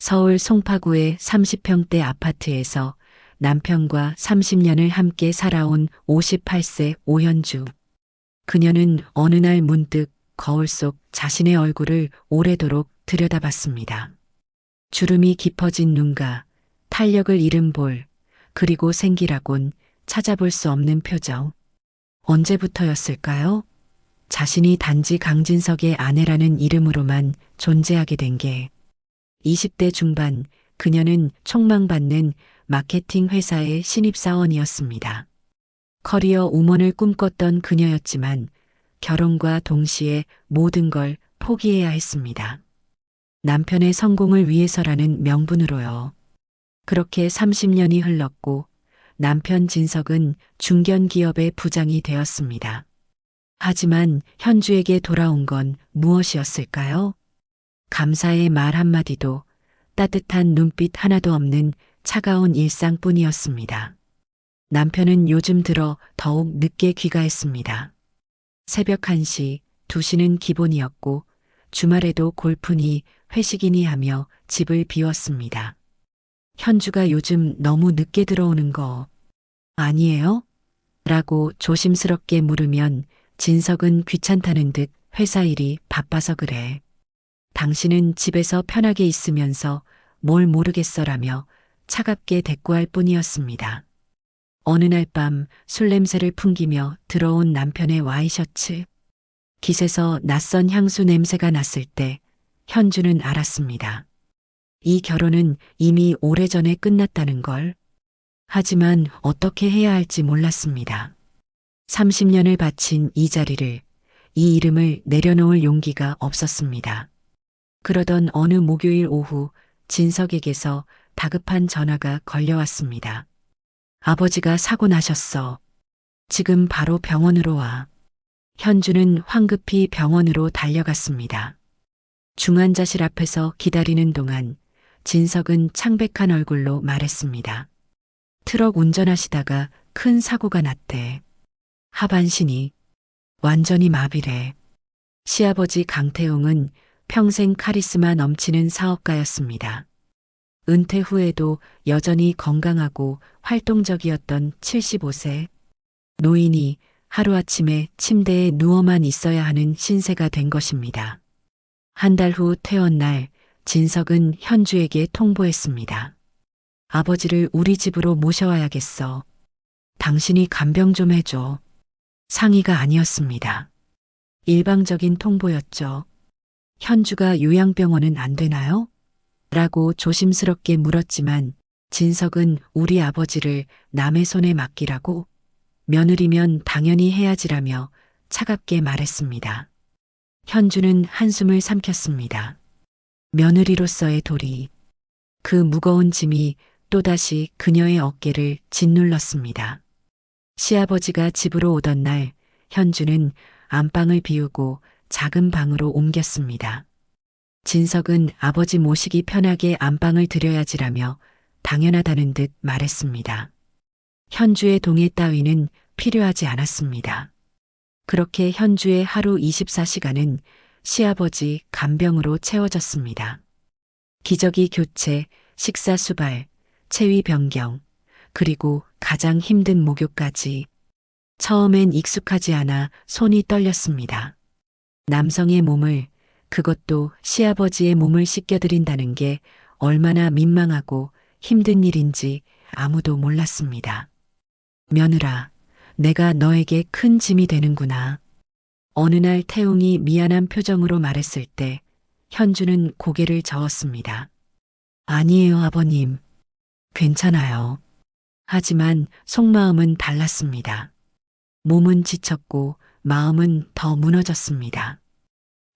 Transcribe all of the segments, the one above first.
서울 송파구의 30평대 아파트에서 남편과 30년을 함께 살아온 58세 오현주. 그녀는 어느 날 문득 거울 속 자신의 얼굴을 오래도록 들여다봤습니다. 주름이 깊어진 눈과 탄력을 잃은 볼, 그리고 생기라곤 찾아볼 수 없는 표정. 언제부터였을까요? 자신이 단지 강진석의 아내라는 이름으로만 존재하게 된 게. 20대 중반, 그녀는 촉망받는 마케팅 회사의 신입사원이었습니다. 커리어 우먼을 꿈꿨던 그녀였지만 결혼과 동시에 모든 걸 포기해야 했습니다. 남편의 성공을 위해서라는 명분으로요. 그렇게 30년이 흘렀고 남편 진석은 중견기업의 부장이 되었습니다. 하지만 현주에게 돌아온 건 무엇이었을까요? 감사의 말 한마디도, 따뜻한 눈빛 하나도 없는 차가운 일상뿐이었습니다. 남편은 요즘 들어 더욱 늦게 귀가했습니다. 새벽 1시, 2시는 기본이었고 주말에도 골프니 회식이니 하며 집을 비웠습니다. 현주가 요즘 너무 늦게 들어오는 거 아니에요? 라고 조심스럽게 물으면 진석은 귀찮다는 듯 회사 일이 바빠서 그래. 당신은 집에서 편하게 있으면서 뭘 모르겠어라며 차갑게 대꾸할 뿐이었습니다. 어느 날 밤 술 냄새를 풍기며 들어온 남편의 와이셔츠. 깃에서 낯선 향수 냄새가 났을 때 현주는 알았습니다. 이 결혼은 이미 오래전에 끝났다는 걸. 하지만 어떻게 해야 할지 몰랐습니다. 30년을 바친 이 자리를, 이 이름을 내려놓을 용기가 없었습니다. 그러던 어느 목요일 오후 진석에게서 다급한 전화가 걸려왔습니다. 아버지가 사고 나셨어. 지금 바로 병원으로 와. 현주는 황급히 병원으로 달려갔습니다. 중환자실 앞에서 기다리는 동안 진석은 창백한 얼굴로 말했습니다. 트럭 운전하시다가 큰 사고가 났대. 하반신이 완전히 마비래. 시아버지 강태웅은 평생 카리스마 넘치는 사업가였습니다. 은퇴 후에도 여전히 건강하고 활동적이었던 75세. 노인이 하루아침에 침대에 누워만 있어야 하는 신세가 된 것입니다. 한 달 후 퇴원 날 진석은 현주에게 통보했습니다. 아버지를 우리 집으로 모셔와야겠어. 당신이 간병 좀 해줘. 상의가 아니었습니다. 일방적인 통보였죠. 현주가 요양병원은 안 되나요? 라고 조심스럽게 물었지만 진석은 우리 아버지를 남의 손에 맡기라고? 며느리면 당연히 해야지라며 차갑게 말했습니다. 현주는 한숨을 삼켰습니다. 며느리로서의 도리. 그 무거운 짐이 또다시 그녀의 어깨를 짓눌렀습니다. 시아버지가 집으로 오던 날 현주는 안방을 비우고 작은 방으로 옮겼습니다. 진석은 아버지 모시기 편하게 안방을 들여야지라며 당연하다는 듯 말했습니다. 현주의 동의 따위는 필요하지 않았습니다. 그렇게 현주의 하루 24시간은 시아버지 간병으로 채워졌습니다. 기저귀 교체, 식사 수발, 체위 변경, 그리고 가장 힘든 목욕까지. 처음엔 익숙하지 않아 손이 떨렸습니다. 남성의 몸을, 그것도 시아버지의 몸을 씻겨드린다는 게 얼마나 민망하고 힘든 일인지 아무도 몰랐습니다. 며느라, 내가 너에게 큰 짐이 되는구나. 어느 날 태웅이 미안한 표정으로 말했을 때 현주는 고개를 저었습니다. 아니에요, 아버님. 괜찮아요. 하지만 속마음은 달랐습니다. 몸은 지쳤고 마음은 더 무너졌습니다.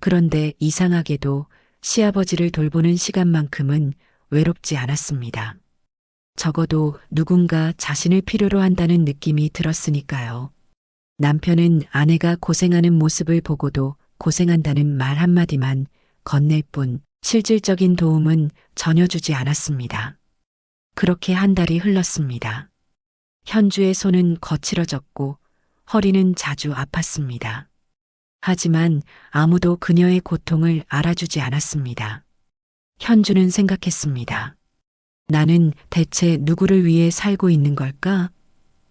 그런데 이상하게도 시아버지를 돌보는 시간만큼은 외롭지 않았습니다. 적어도 누군가 자신을 필요로 한다는 느낌이 들었으니까요. 남편은 아내가 고생하는 모습을 보고도 고생한다는 말 한마디만 건넬 뿐 실질적인 도움은 전혀 주지 않았습니다. 그렇게 한 달이 흘렀습니다. 현주의 손은 거칠어졌고 허리는 자주 아팠습니다. 하지만 아무도 그녀의 고통을 알아주지 않았습니다. 현주는 생각했습니다. 나는 대체 누구를 위해 살고 있는 걸까?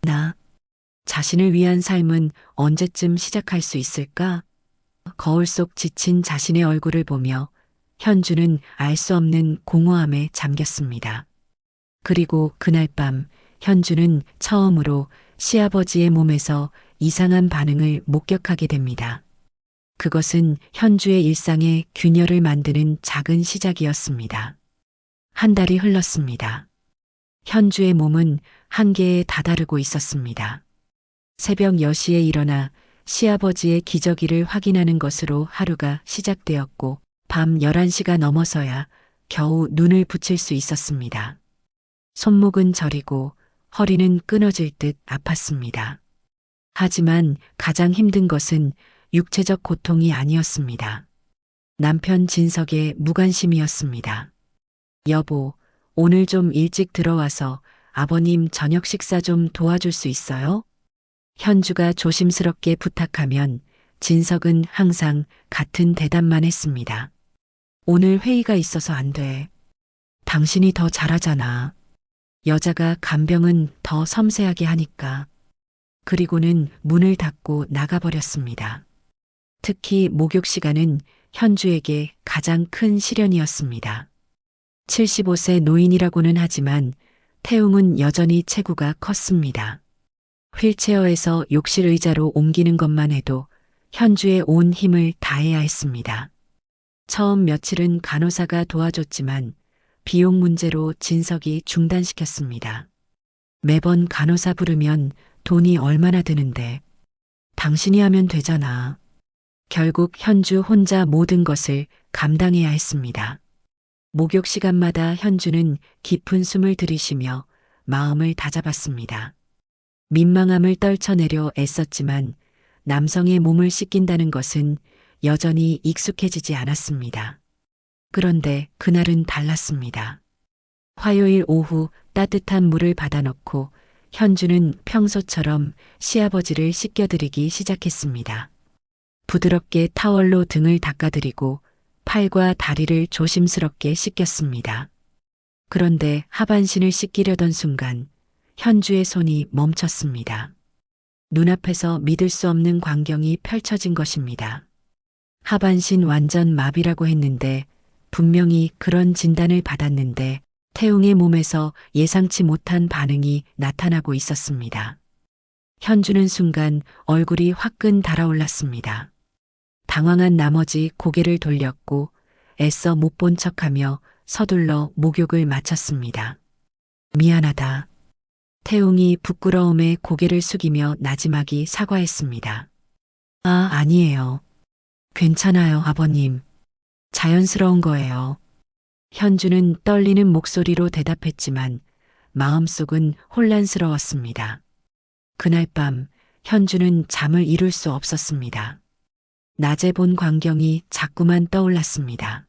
나 자신을 위한 삶은 언제쯤 시작할 수 있을까? 거울 속 지친 자신의 얼굴을 보며 현주는 알 수 없는 공허함에 잠겼습니다. 그리고 그날 밤 현주는 처음으로 시아버지의 몸에서 이상한 반응을 목격하게 됩니다. 그것은 현주의 일상에 균열을 만드는 작은 시작이었습니다. 한 달이 흘렀습니다. 현주의 몸은 한계에 다다르고 있었습니다. 새벽 10시에 일어나 시아버지의 기저귀를 확인하는 것으로 하루가 시작되었고 밤 11시가 넘어서야 겨우 눈을 붙일 수 있었습니다. 손목은 저리고 허리는 끊어질 듯 아팠습니다. 하지만 가장 힘든 것은 육체적 고통이 아니었습니다. 남편 진석의 무관심이었습니다. 여보, 오늘 좀 일찍 들어와서 아버님 저녁 식사 좀 도와줄 수 있어요? 현주가 조심스럽게 부탁하면 진석은 항상 같은 대답만 했습니다. 오늘 회의가 있어서 안 돼. 당신이 더 잘하잖아. 여자가 간병은 더 섬세하게 하니까. 그리고는 문을 닫고 나가버렸습니다. 특히 목욕 시간은 현주에게 가장 큰 시련이었습니다. 75세 노인이라고는 하지만 태웅은 여전히 체구가 컸습니다. 휠체어에서 욕실 의자로 옮기는 것만 해도 현주의 온 힘을 다해야 했습니다. 처음 며칠은 간호사가 도와줬지만 비용 문제로 진석이 중단시켰습니다. 매번 간호사 부르면 돈이 얼마나 드는데 당신이 하면 되잖아. 결국 현주 혼자 모든 것을 감당해야 했습니다. 목욕 시간마다 현주는 깊은 숨을 들이쉬며 마음을 다잡았습니다. 민망함을 떨쳐내려 애썼지만 남성의 몸을 씻긴다는 것은 여전히 익숙해지지 않았습니다. 그런데 그날은 달랐습니다. 화요일 오후 따뜻한 물을 받아놓고 현주는 평소처럼 시아버지를 씻겨드리기 시작했습니다. 부드럽게 타월로 등을 닦아드리고 팔과 다리를 조심스럽게 씻겼습니다. 그런데 하반신을 씻기려던 순간 현주의 손이 멈췄습니다. 눈앞에서 믿을 수 없는 광경이 펼쳐진 것입니다. 하반신 완전 마비라고 했는데 분명히 그런 진단을 받았는데 태웅의 몸에서 예상치 못한 반응이 나타나고 있었습니다. 현주는 순간 얼굴이 화끈 달아올랐습니다. 당황한 나머지 고개를 돌렸고 애써 못 본 척하며 서둘러 목욕을 마쳤습니다. 미안하다. 태웅이 부끄러움에 고개를 숙이며 나지막이 사과했습니다. 아, 아니에요. 괜찮아요, 아버님. 자연스러운 거예요. 현주는 떨리는 목소리로 대답했지만 마음속은 혼란스러웠습니다. 그날 밤 현주는 잠을 이룰 수 없었습니다. 낮에 본 광경이 자꾸만 떠올랐습니다.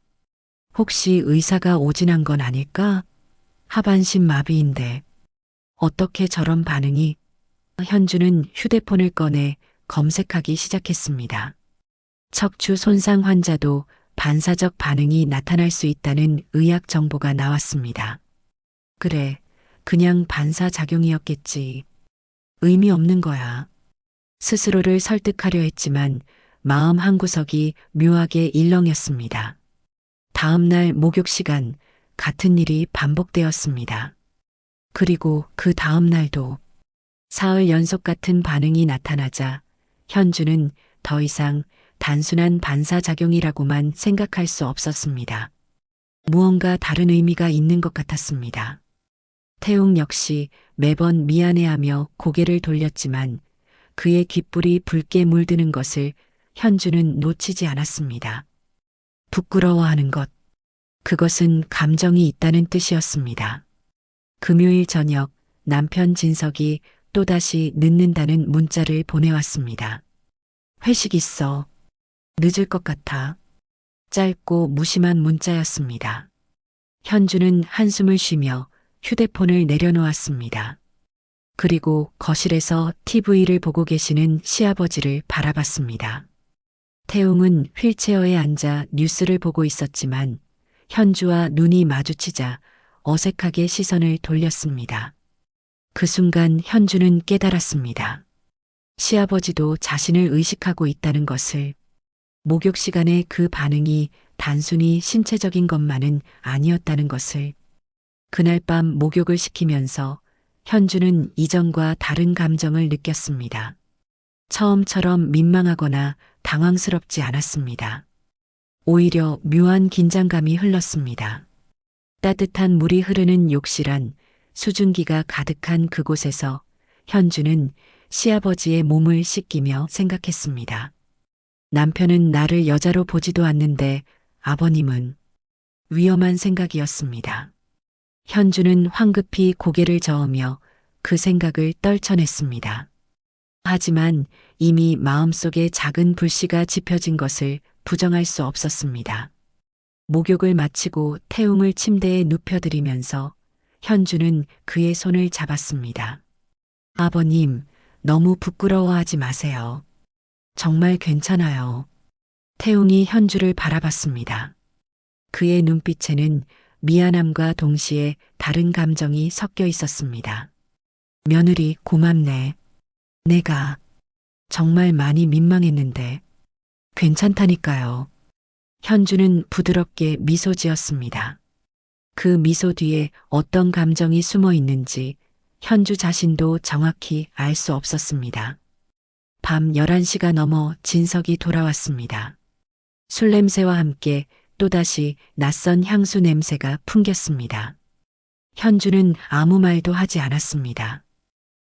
혹시 의사가 오진한 건 아닐까? 하반신 마비인데 어떻게 저런 반응이? 현주는 휴대폰을 꺼내 검색하기 시작했습니다. 척추 손상 환자도 반사적 반응이 나타날 수 있다는 의학 정보가 나왔습니다. 그래, 그냥 반사작용이었겠지. 의미 없는 거야. 스스로를 설득하려 했지만 마음 한구석이 묘하게 일렁였습니다. 다음 날 목욕 시간 같은 일이 반복되었습니다. 그리고 그 다음 날도 사흘 연속 같은 반응이 나타나자 현주는 더 이상 단순한 반사작용이라고만 생각할 수 없었습니다. 무언가 다른 의미가 있는 것 같았습니다. 태웅 역시 매번 미안해하며 고개를 돌렸지만 그의 귓불이 붉게 물드는 것을 현주는 놓치지 않았습니다. 부끄러워하는 것, 그것은 감정이 있다는 뜻이었습니다. 금요일 저녁 남편 진석이 또다시 늦는다는 문자를 보내왔습니다. 회식 있어. 늦을 것 같아. 짧고 무심한 문자였습니다. 현주는 한숨을 쉬며 휴대폰을 내려놓았습니다. 그리고 거실에서 TV를 보고 계시는 시아버지를 바라봤습니다. 태웅은 휠체어에 앉아 뉴스를 보고 있었지만 현주와 눈이 마주치자 어색하게 시선을 돌렸습니다. 그 순간 현주는 깨달았습니다. 시아버지도 자신을 의식하고 있다는 것을. 목욕 시간에 그 반응이 단순히 신체적인 것만은 아니었다는 것을. 그날 밤 목욕을 시키면서 현주는 이전과 다른 감정을 느꼈습니다. 처음처럼 민망하거나 당황스럽지 않았습니다. 오히려 묘한 긴장감이 흘렀습니다. 따뜻한 물이 흐르는 욕실 안 수증기가 가득한 그곳에서 현주는 시아버지의 몸을 씻기며 생각했습니다. 남편은 나를 여자로 보지도 않는데 아버님은. 위험한 생각이었습니다. 현주는 황급히 고개를 저으며 그 생각을 떨쳐냈습니다. 하지만 이미 마음속에 작은 불씨가 지펴진 것을 부정할 수 없었습니다. 목욕을 마치고 태웅을 침대에 눕혀드리면서 현주는 그의 손을 잡았습니다. 아버님, 너무 부끄러워하지 마세요. 정말 괜찮아요. 태웅이 현주를 바라봤습니다. 그의 눈빛에는 미안함과 동시에 다른 감정이 섞여 있었습니다. 며느리 고맙네. 내가 정말 많이 민망했는데 괜찮다니까요. 현주는 부드럽게 미소 지었습니다. 그 미소 뒤에 어떤 감정이 숨어 있는지 현주 자신도 정확히 알 수 없었습니다. 밤 11시가 넘어 진석이 돌아왔습니다. 술 냄새와 함께 또다시 낯선 향수 냄새가 풍겼습니다. 현주는 아무 말도 하지 않았습니다.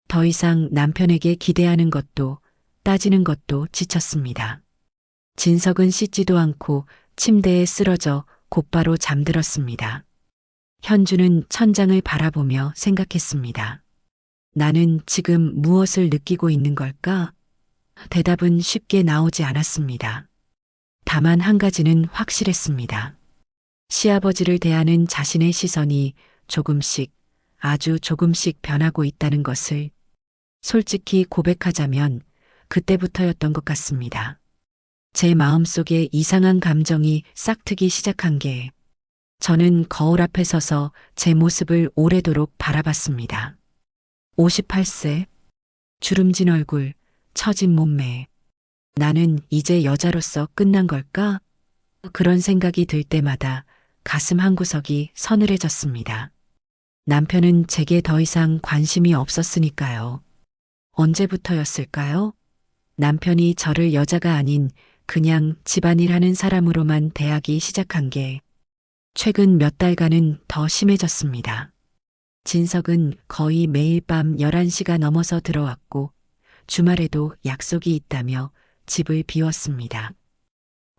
더 이상 남편에게 기대하는 것도 따지는 것도 지쳤습니다. 진석은 씻지도 않고 침대에 쓰러져 곧바로 잠들었습니다. 현주는 천장을 바라보며 생각했습니다. 나는 지금 무엇을 느끼고 있는 걸까? 대답은 쉽게 나오지 않았습니다. 다만 한 가지는 확실했습니다. 시아버지를 대하는 자신의 시선이 조금씩, 아주 조금씩 변하고 있다는 것을. 솔직히 고백하자면 그때부터였던 것 같습니다. 제 마음속에 이상한 감정이 싹트기 시작한 게. 저는 거울 앞에 서서 제 모습을 오래도록 바라봤습니다. 58세, 주름진 얼굴, 처진 몸매. 나는 이제 여자로서 끝난 걸까? 그런 생각이 들 때마다 가슴 한구석이 서늘해졌습니다. 남편은 제게 더 이상 관심이 없었으니까요. 언제부터였을까요? 남편이 저를 여자가 아닌 그냥 집안일 하는 사람으로만 대하기 시작한 게 최근 몇 달간은 더 심해졌습니다. 진석은 거의 매일 밤 11시가 넘어서 들어왔고 주말에도 약속이 있다며 집을 비웠습니다.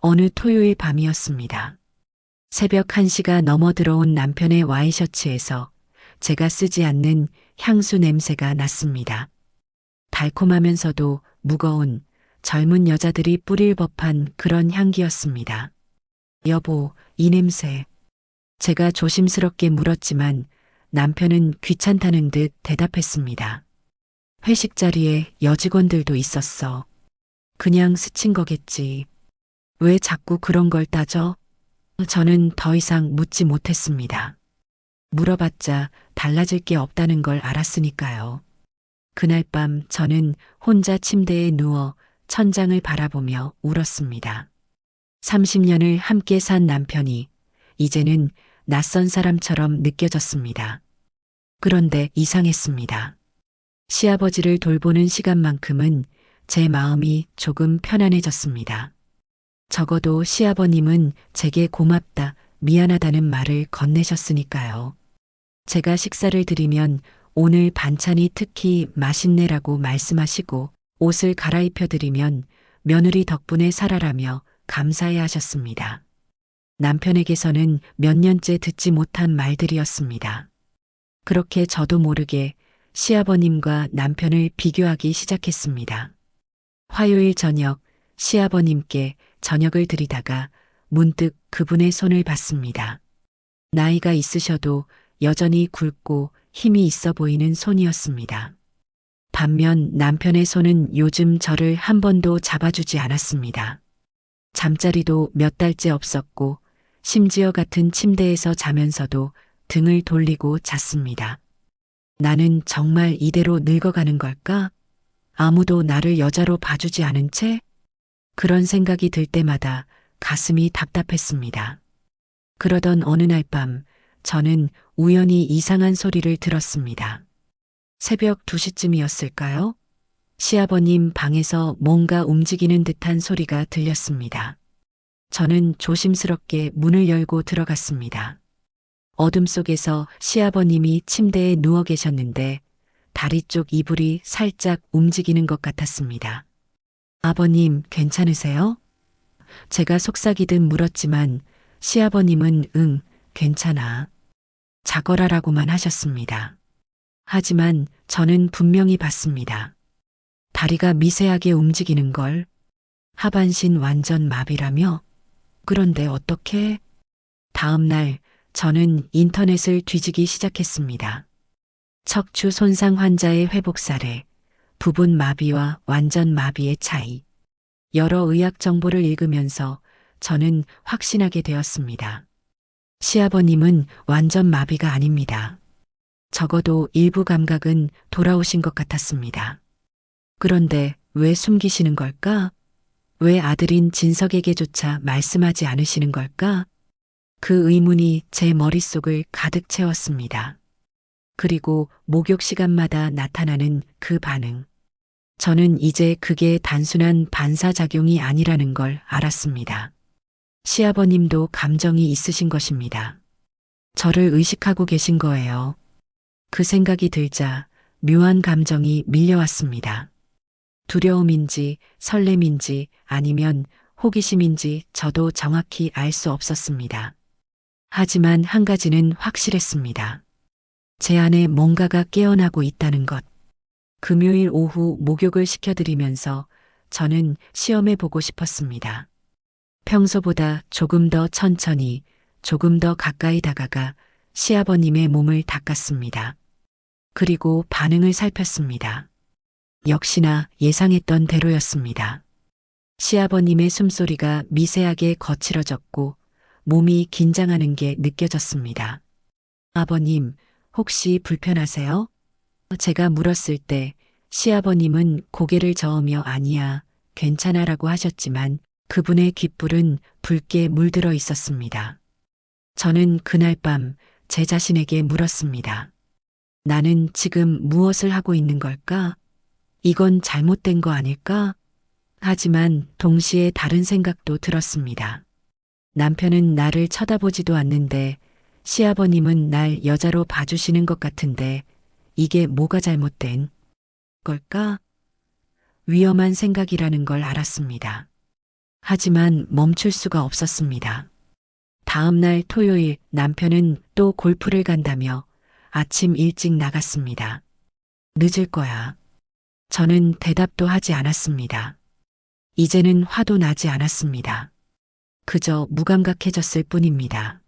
어느 토요일 밤이었습니다. 새벽 1시가 넘어 들어온 남편의 와이셔츠에서 제가 쓰지 않는 향수 냄새가 났습니다. 달콤하면서도 무거운 젊은 여자들이 뿌릴 법한 그런 향기였습니다. 여보, 이 냄새. 제가 조심스럽게 물었지만 남편은 귀찮다는 듯 대답했습니다. 회식 자리에 여직원들도 있었어. 그냥 스친 거겠지. 왜 자꾸 그런 걸 따져? 저는 더 이상 묻지 못했습니다. 물어봤자 달라질 게 없다는 걸 알았으니까요. 그날 밤 저는 혼자 침대에 누워 천장을 바라보며 울었습니다. 30년을 함께 산 남편이 이제는 낯선 사람처럼 느껴졌습니다. 그런데 이상했습니다. 시아버지를 돌보는 시간만큼은 제 마음이 조금 편안해졌습니다. 적어도 시아버님은 제게 고맙다, 미안하다는 말을 건네셨으니까요. 제가 식사를 드리면 오늘 반찬이 특히 맛있네라고 말씀하시고 옷을 갈아입혀 드리면 며느리 덕분에 살아라며 감사해 하셨습니다. 남편에게서는 몇 년째 듣지 못한 말들이었습니다. 그렇게 저도 모르게 시아버님과 남편을 비교하기 시작했습니다. 화요일 저녁 시아버님께 저녁을 드리다가 문득 그분의 손을 봤습니다. 나이가 있으셔도 여전히 굵고 힘이 있어 보이는 손이었습니다. 반면 남편의 손은 요즘 저를 한 번도 잡아주지 않았습니다. 잠자리도 몇 달째 없었고 심지어 같은 침대에서 자면서도 등을 돌리고 잤습니다. 나는 정말 이대로 늙어가는 걸까? 아무도 나를 여자로 봐주지 않은 채? 그런 생각이 들 때마다 가슴이 답답했습니다. 그러던 어느 날 밤, 저는 우연히 이상한 소리를 들었습니다. 새벽 2시쯤이었을까요? 시아버님 방에서 뭔가 움직이는 듯한 소리가 들렸습니다. 저는 조심스럽게 문을 열고 들어갔습니다. 어둠 속에서 시아버님이 침대에 누워 계셨는데 다리 쪽 이불이 살짝 움직이는 것 같았습니다. 아버님, 괜찮으세요? 제가 속삭이듯 물었지만 시아버님은 응, 괜찮아. 자거라라고만 하셨습니다. 하지만 저는 분명히 봤습니다. 다리가 미세하게 움직이는 걸, 하반신 완전 마비라며? 그런데 어떻게? 다음 날 저는 인터넷을 뒤지기 시작했습니다. 척추 손상 환자의 회복 사례, 부분 마비와 완전 마비의 차이. 여러 의학 정보를 읽으면서 저는 확신하게 되었습니다. 시아버님은 완전 마비가 아닙니다. 적어도 일부 감각은 돌아오신 것 같았습니다. 그런데 왜 숨기시는 걸까? 왜 아들인 진석에게조차 말씀하지 않으시는 걸까? 그 의문이 제 머릿속을 가득 채웠습니다. 그리고 목욕 시간마다 나타나는 그 반응. 저는 이제 그게 단순한 반사작용이 아니라는 걸 알았습니다. 시아버님도 감정이 있으신 것입니다. 저를 의식하고 계신 거예요. 그 생각이 들자 묘한 감정이 밀려왔습니다. 두려움인지 설렘인지 아니면 호기심인지 저도 정확히 알 수 없었습니다. 하지만 한 가지는 확실했습니다. 제 안에 뭔가가 깨어나고 있다는 것. 금요일 오후 목욕을 시켜드리면서 저는 시험해 보고 싶었습니다. 평소보다 조금 더 천천히, 조금 더 가까이 다가가 시아버님의 몸을 닦았습니다. 그리고 반응을 살폈습니다. 역시나 예상했던 대로였습니다. 시아버님의 숨소리가 미세하게 거칠어졌고 몸이 긴장하는 게 느껴졌습니다. 아버님, 혹시 불편하세요? 제가 물었을 때 시아버님은 고개를 저으며 아니야, 괜찮아라고 하셨지만 그분의 귓불은 붉게 물들어 있었습니다. 저는 그날 밤 제 자신에게 물었습니다. 나는 지금 무엇을 하고 있는 걸까? 이건 잘못된 거 아닐까? 하지만 동시에 다른 생각도 들었습니다. 남편은 나를 쳐다보지도 않는데 시아버님은 날 여자로 봐주시는 것 같은데 이게 뭐가 잘못된 걸까? 위험한 생각이라는 걸 알았습니다. 하지만 멈출 수가 없었습니다. 다음 날 토요일 남편은 또 골프를 간다며 아침 일찍 나갔습니다. 늦을 거야. 저는 대답도 하지 않았습니다. 이제는 화도 나지 않았습니다. 그저 무감각해졌을 뿐입니다.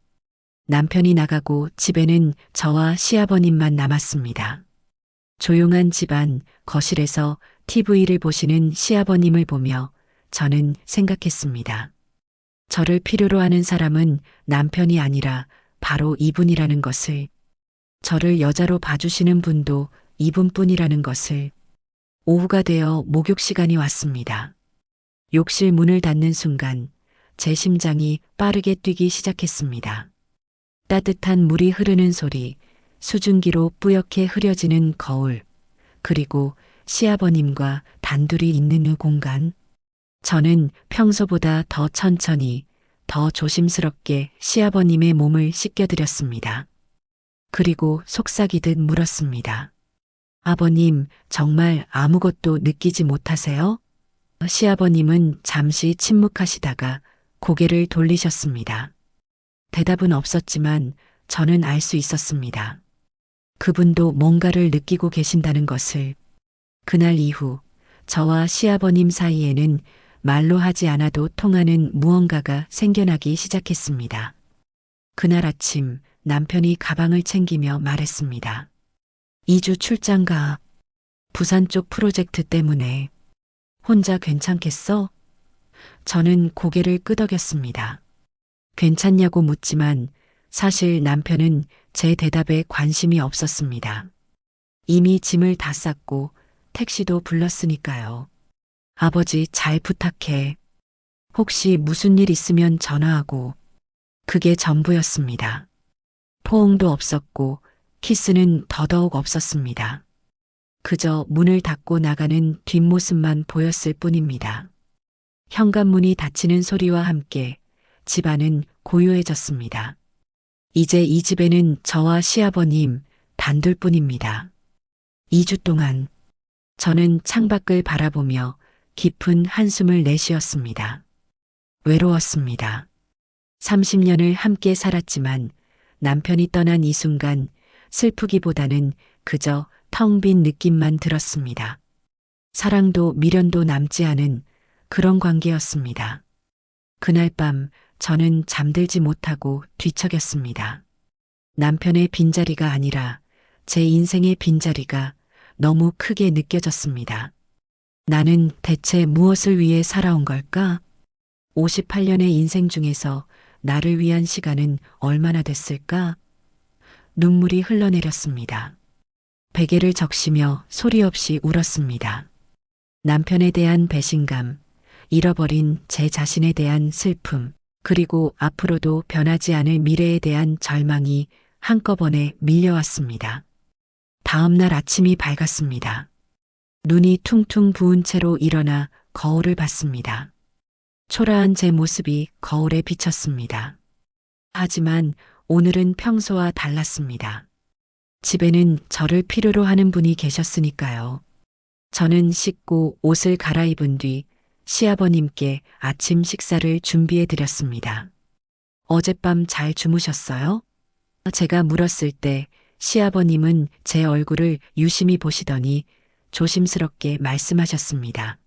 남편이 나가고 집에는 저와 시아버님만 남았습니다. 조용한 집안 거실에서 TV를 보시는 시아버님을 보며 저는 생각했습니다. 저를 필요로 하는 사람은 남편이 아니라 바로 이분이라는 것을, 저를 여자로 봐주시는 분도 이분뿐이라는 것을. 오후가 되어 목욕 시간이 왔습니다. 욕실 문을 닫는 순간 제 심장이 빠르게 뛰기 시작했습니다. 따뜻한 물이 흐르는 소리, 수증기로 뿌옇게 흐려지는 거울, 그리고 시아버님과 단둘이 있는 그 공간. 저는 평소보다 더 천천히, 더 조심스럽게 시아버님의 몸을 씻겨드렸습니다. 그리고 속삭이듯 물었습니다. 아버님, 정말 아무것도 느끼지 못하세요? 시아버님은 잠시 침묵하시다가 고개를 돌리셨습니다. 대답은 없었지만 저는 알 수 있었습니다. 그분도 뭔가를 느끼고 계신다는 것을. 그날 이후 저와 시아버님 사이에는 말로 하지 않아도 통하는 무언가가 생겨나기 시작했습니다. 그날 아침 남편이 가방을 챙기며 말했습니다. 2주 출장 가. 부산 쪽 프로젝트 때문에. 혼자 괜찮겠어? 저는 고개를 끄덕였습니다. 괜찮냐고 묻지만 사실 남편은 제 대답에 관심이 없었습니다. 이미 짐을 다 쌌고 택시도 불렀으니까요. 아버지 잘 부탁해. 혹시 무슨 일 있으면 전화하고. 그게 전부였습니다. 포옹도 없었고 키스는 더더욱 없었습니다. 그저 문을 닫고 나가는 뒷모습만 보였을 뿐입니다. 현관문이 닫히는 소리와 함께 집안은 고요해졌습니다. 이제 이 집에는 저와 시아버님 단둘뿐입니다. 2주 동안 저는 창밖을 바라보며 깊은 한숨을 내쉬었습니다. 외로웠습니다. 30년을 함께 살았지만 남편이 떠난 이 순간 슬프기보다는 그저 텅 빈 느낌만 들었습니다. 사랑도 미련도 남지 않은 그런 관계였습니다. 그날 밤 저는 잠들지 못하고 뒤척였습니다. 남편의 빈자리가 아니라 제 인생의 빈자리가 너무 크게 느껴졌습니다. 나는 대체 무엇을 위해 살아온 걸까? 58년의 인생 중에서 나를 위한 시간은 얼마나 됐을까? 눈물이 흘러내렸습니다. 베개를 적시며 소리 없이 울었습니다. 남편에 대한 배신감, 잃어버린 제 자신에 대한 슬픔, 그리고 앞으로도 변하지 않을 미래에 대한 절망이 한꺼번에 밀려왔습니다. 다음 날 아침이 밝았습니다. 눈이 퉁퉁 부은 채로 일어나 거울을 봤습니다. 초라한 제 모습이 거울에 비쳤습니다. 하지만 오늘은 평소와 달랐습니다. 집에는 저를 필요로 하는 분이 계셨으니까요. 저는 씻고 옷을 갈아입은 뒤 시아버님께 아침 식사를 준비해 드렸습니다. 어젯밤 잘 주무셨어요? 제가 물었을 때 시아버님은 제 얼굴을 유심히 보시더니 조심스럽게 말씀하셨습니다.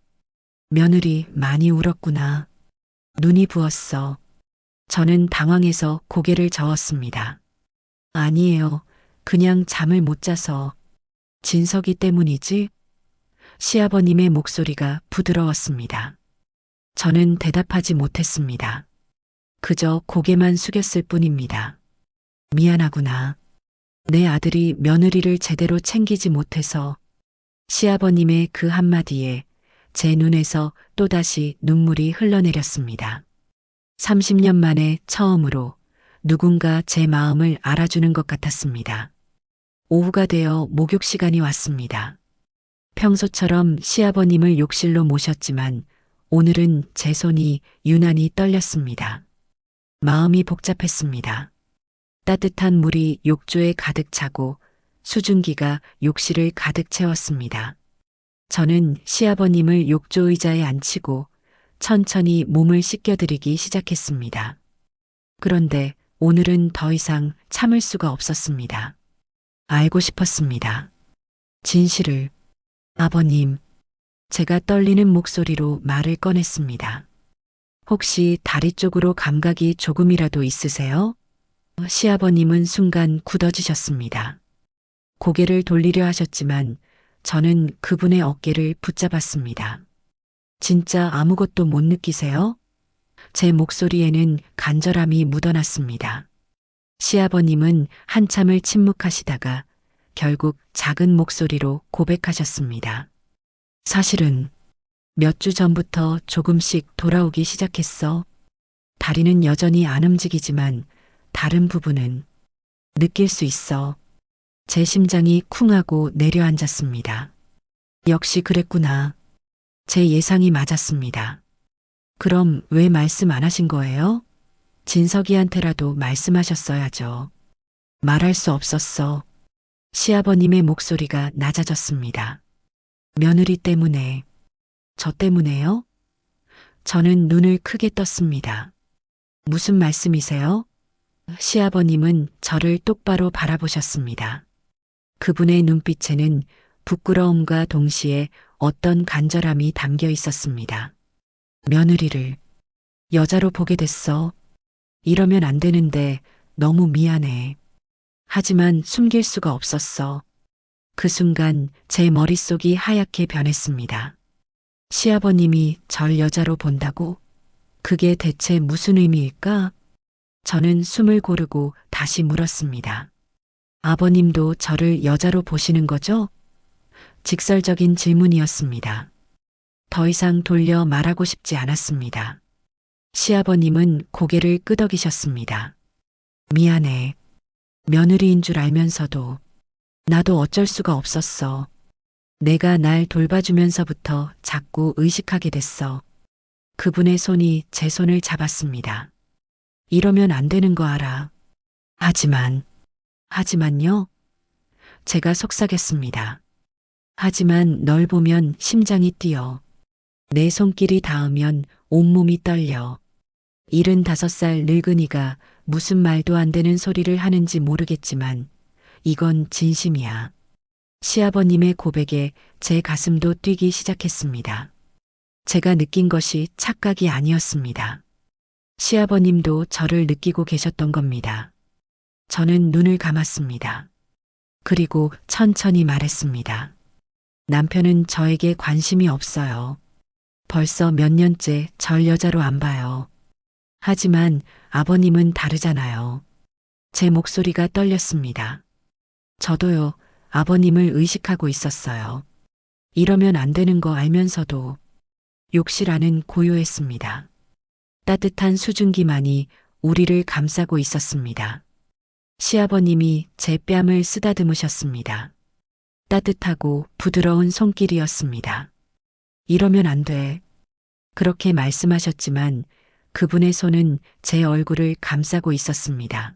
며느리 많이 울었구나. 눈이 부었어. 저는 당황해서 고개를 저었습니다. 아니에요. 그냥 잠을 못 자서. 진석이 때문이지? 시아버님의 목소리가 부드러웠습니다. 저는 대답하지 못했습니다. 그저 고개만 숙였을 뿐입니다. 미안하구나. 내 아들이 며느리를 제대로 챙기지 못해서. 시아버님의 그 한마디에 제 눈에서 또다시 눈물이 흘러내렸습니다. 30년 만에 처음으로 누군가 제 마음을 알아주는 것 같았습니다. 오후가 되어 목욕 시간이 왔습니다. 평소처럼 시아버님을 욕실로 모셨지만 오늘은 제 손이 유난히 떨렸습니다. 마음이 복잡했습니다. 따뜻한 물이 욕조에 가득 차고 수증기가 욕실을 가득 채웠습니다. 저는 시아버님을 욕조 의자에 앉히고 천천히 몸을 씻겨드리기 시작했습니다. 그런데 오늘은 더 이상 참을 수가 없었습니다. 알고 싶었습니다. 진실을. 아버님, 제가 떨리는 목소리로 말을 꺼냈습니다. 혹시 다리 쪽으로 감각이 조금이라도 있으세요? 시아버님은 순간 굳어지셨습니다. 고개를 돌리려 하셨지만 저는 그분의 어깨를 붙잡았습니다. 진짜 아무것도 못 느끼세요? 제 목소리에는 간절함이 묻어났습니다. 시아버님은 한참을 침묵하시다가 결국 작은 목소리로 고백하셨습니다. 사실은 몇 주 전부터 조금씩 돌아오기 시작했어. 다리는 여전히 안 움직이지만 다른 부분은 느낄 수 있어. 제 심장이 쿵하고 내려앉았습니다. 역시 그랬구나. 제 예상이 맞았습니다. 그럼 왜 말씀 안 하신 거예요? 진석이한테라도 말씀하셨어야죠. 말할 수 없었어. 시아버님의 목소리가 낮아졌습니다. 며느리 때문에. 저 때문에요? 저는 눈을 크게 떴습니다. 무슨 말씀이세요? 시아버님은 저를 똑바로 바라보셨습니다. 그분의 눈빛에는 부끄러움과 동시에 어떤 간절함이 담겨 있었습니다. 며느리를 여자로 보게 됐어. 이러면 안 되는데 너무 미안해. 하지만 숨길 수가 없었어. 그 순간 제 머릿속이 하얗게 변했습니다. 시아버님이 절 여자로 본다고? 그게 대체 무슨 의미일까? 저는 숨을 고르고 다시 물었습니다. 아버님도 저를 여자로 보시는 거죠? 직설적인 질문이었습니다. 더 이상 돌려 말하고 싶지 않았습니다. 시아버님은 고개를 끄덕이셨습니다. 미안해. 며느리인 줄 알면서도 나도 어쩔 수가 없었어. 내가 날 돌봐주면서부터 자꾸 의식하게 됐어. 그분의 손이 제 손을 잡았습니다. 이러면 안 되는 거 알아. 하지만요? 제가 속삭였습니다. 하지만 널 보면 심장이 뛰어. 내 손길이 닿으면 온몸이 떨려. 75살 늙은이가 무슨 말도 안 되는 소리를 하는지 모르겠지만 이건 진심이야. 시아버님의 고백에 제 가슴도 뛰기 시작했습니다. 제가 느낀 것이 착각이 아니었습니다. 시아버님도 저를 느끼고 계셨던 겁니다. 저는 눈을 감았습니다. 그리고 천천히 말했습니다. 남편은 저에게 관심이 없어요. 벌써 몇 년째 절 여자로 안 봐요. 하지만 아버님은 다르잖아요. 제 목소리가 떨렸습니다. 저도요, 아버님을 의식하고 있었어요. 이러면 안 되는 거 알면서도 욕실 안은 고요했습니다. 따뜻한 수증기만이 우리를 감싸고 있었습니다. 시아버님이 제 뺨을 쓰다듬으셨습니다. 따뜻하고 부드러운 손길이었습니다. 이러면 안 돼. 그렇게 말씀하셨지만 그분의 손은 제 얼굴을 감싸고 있었습니다.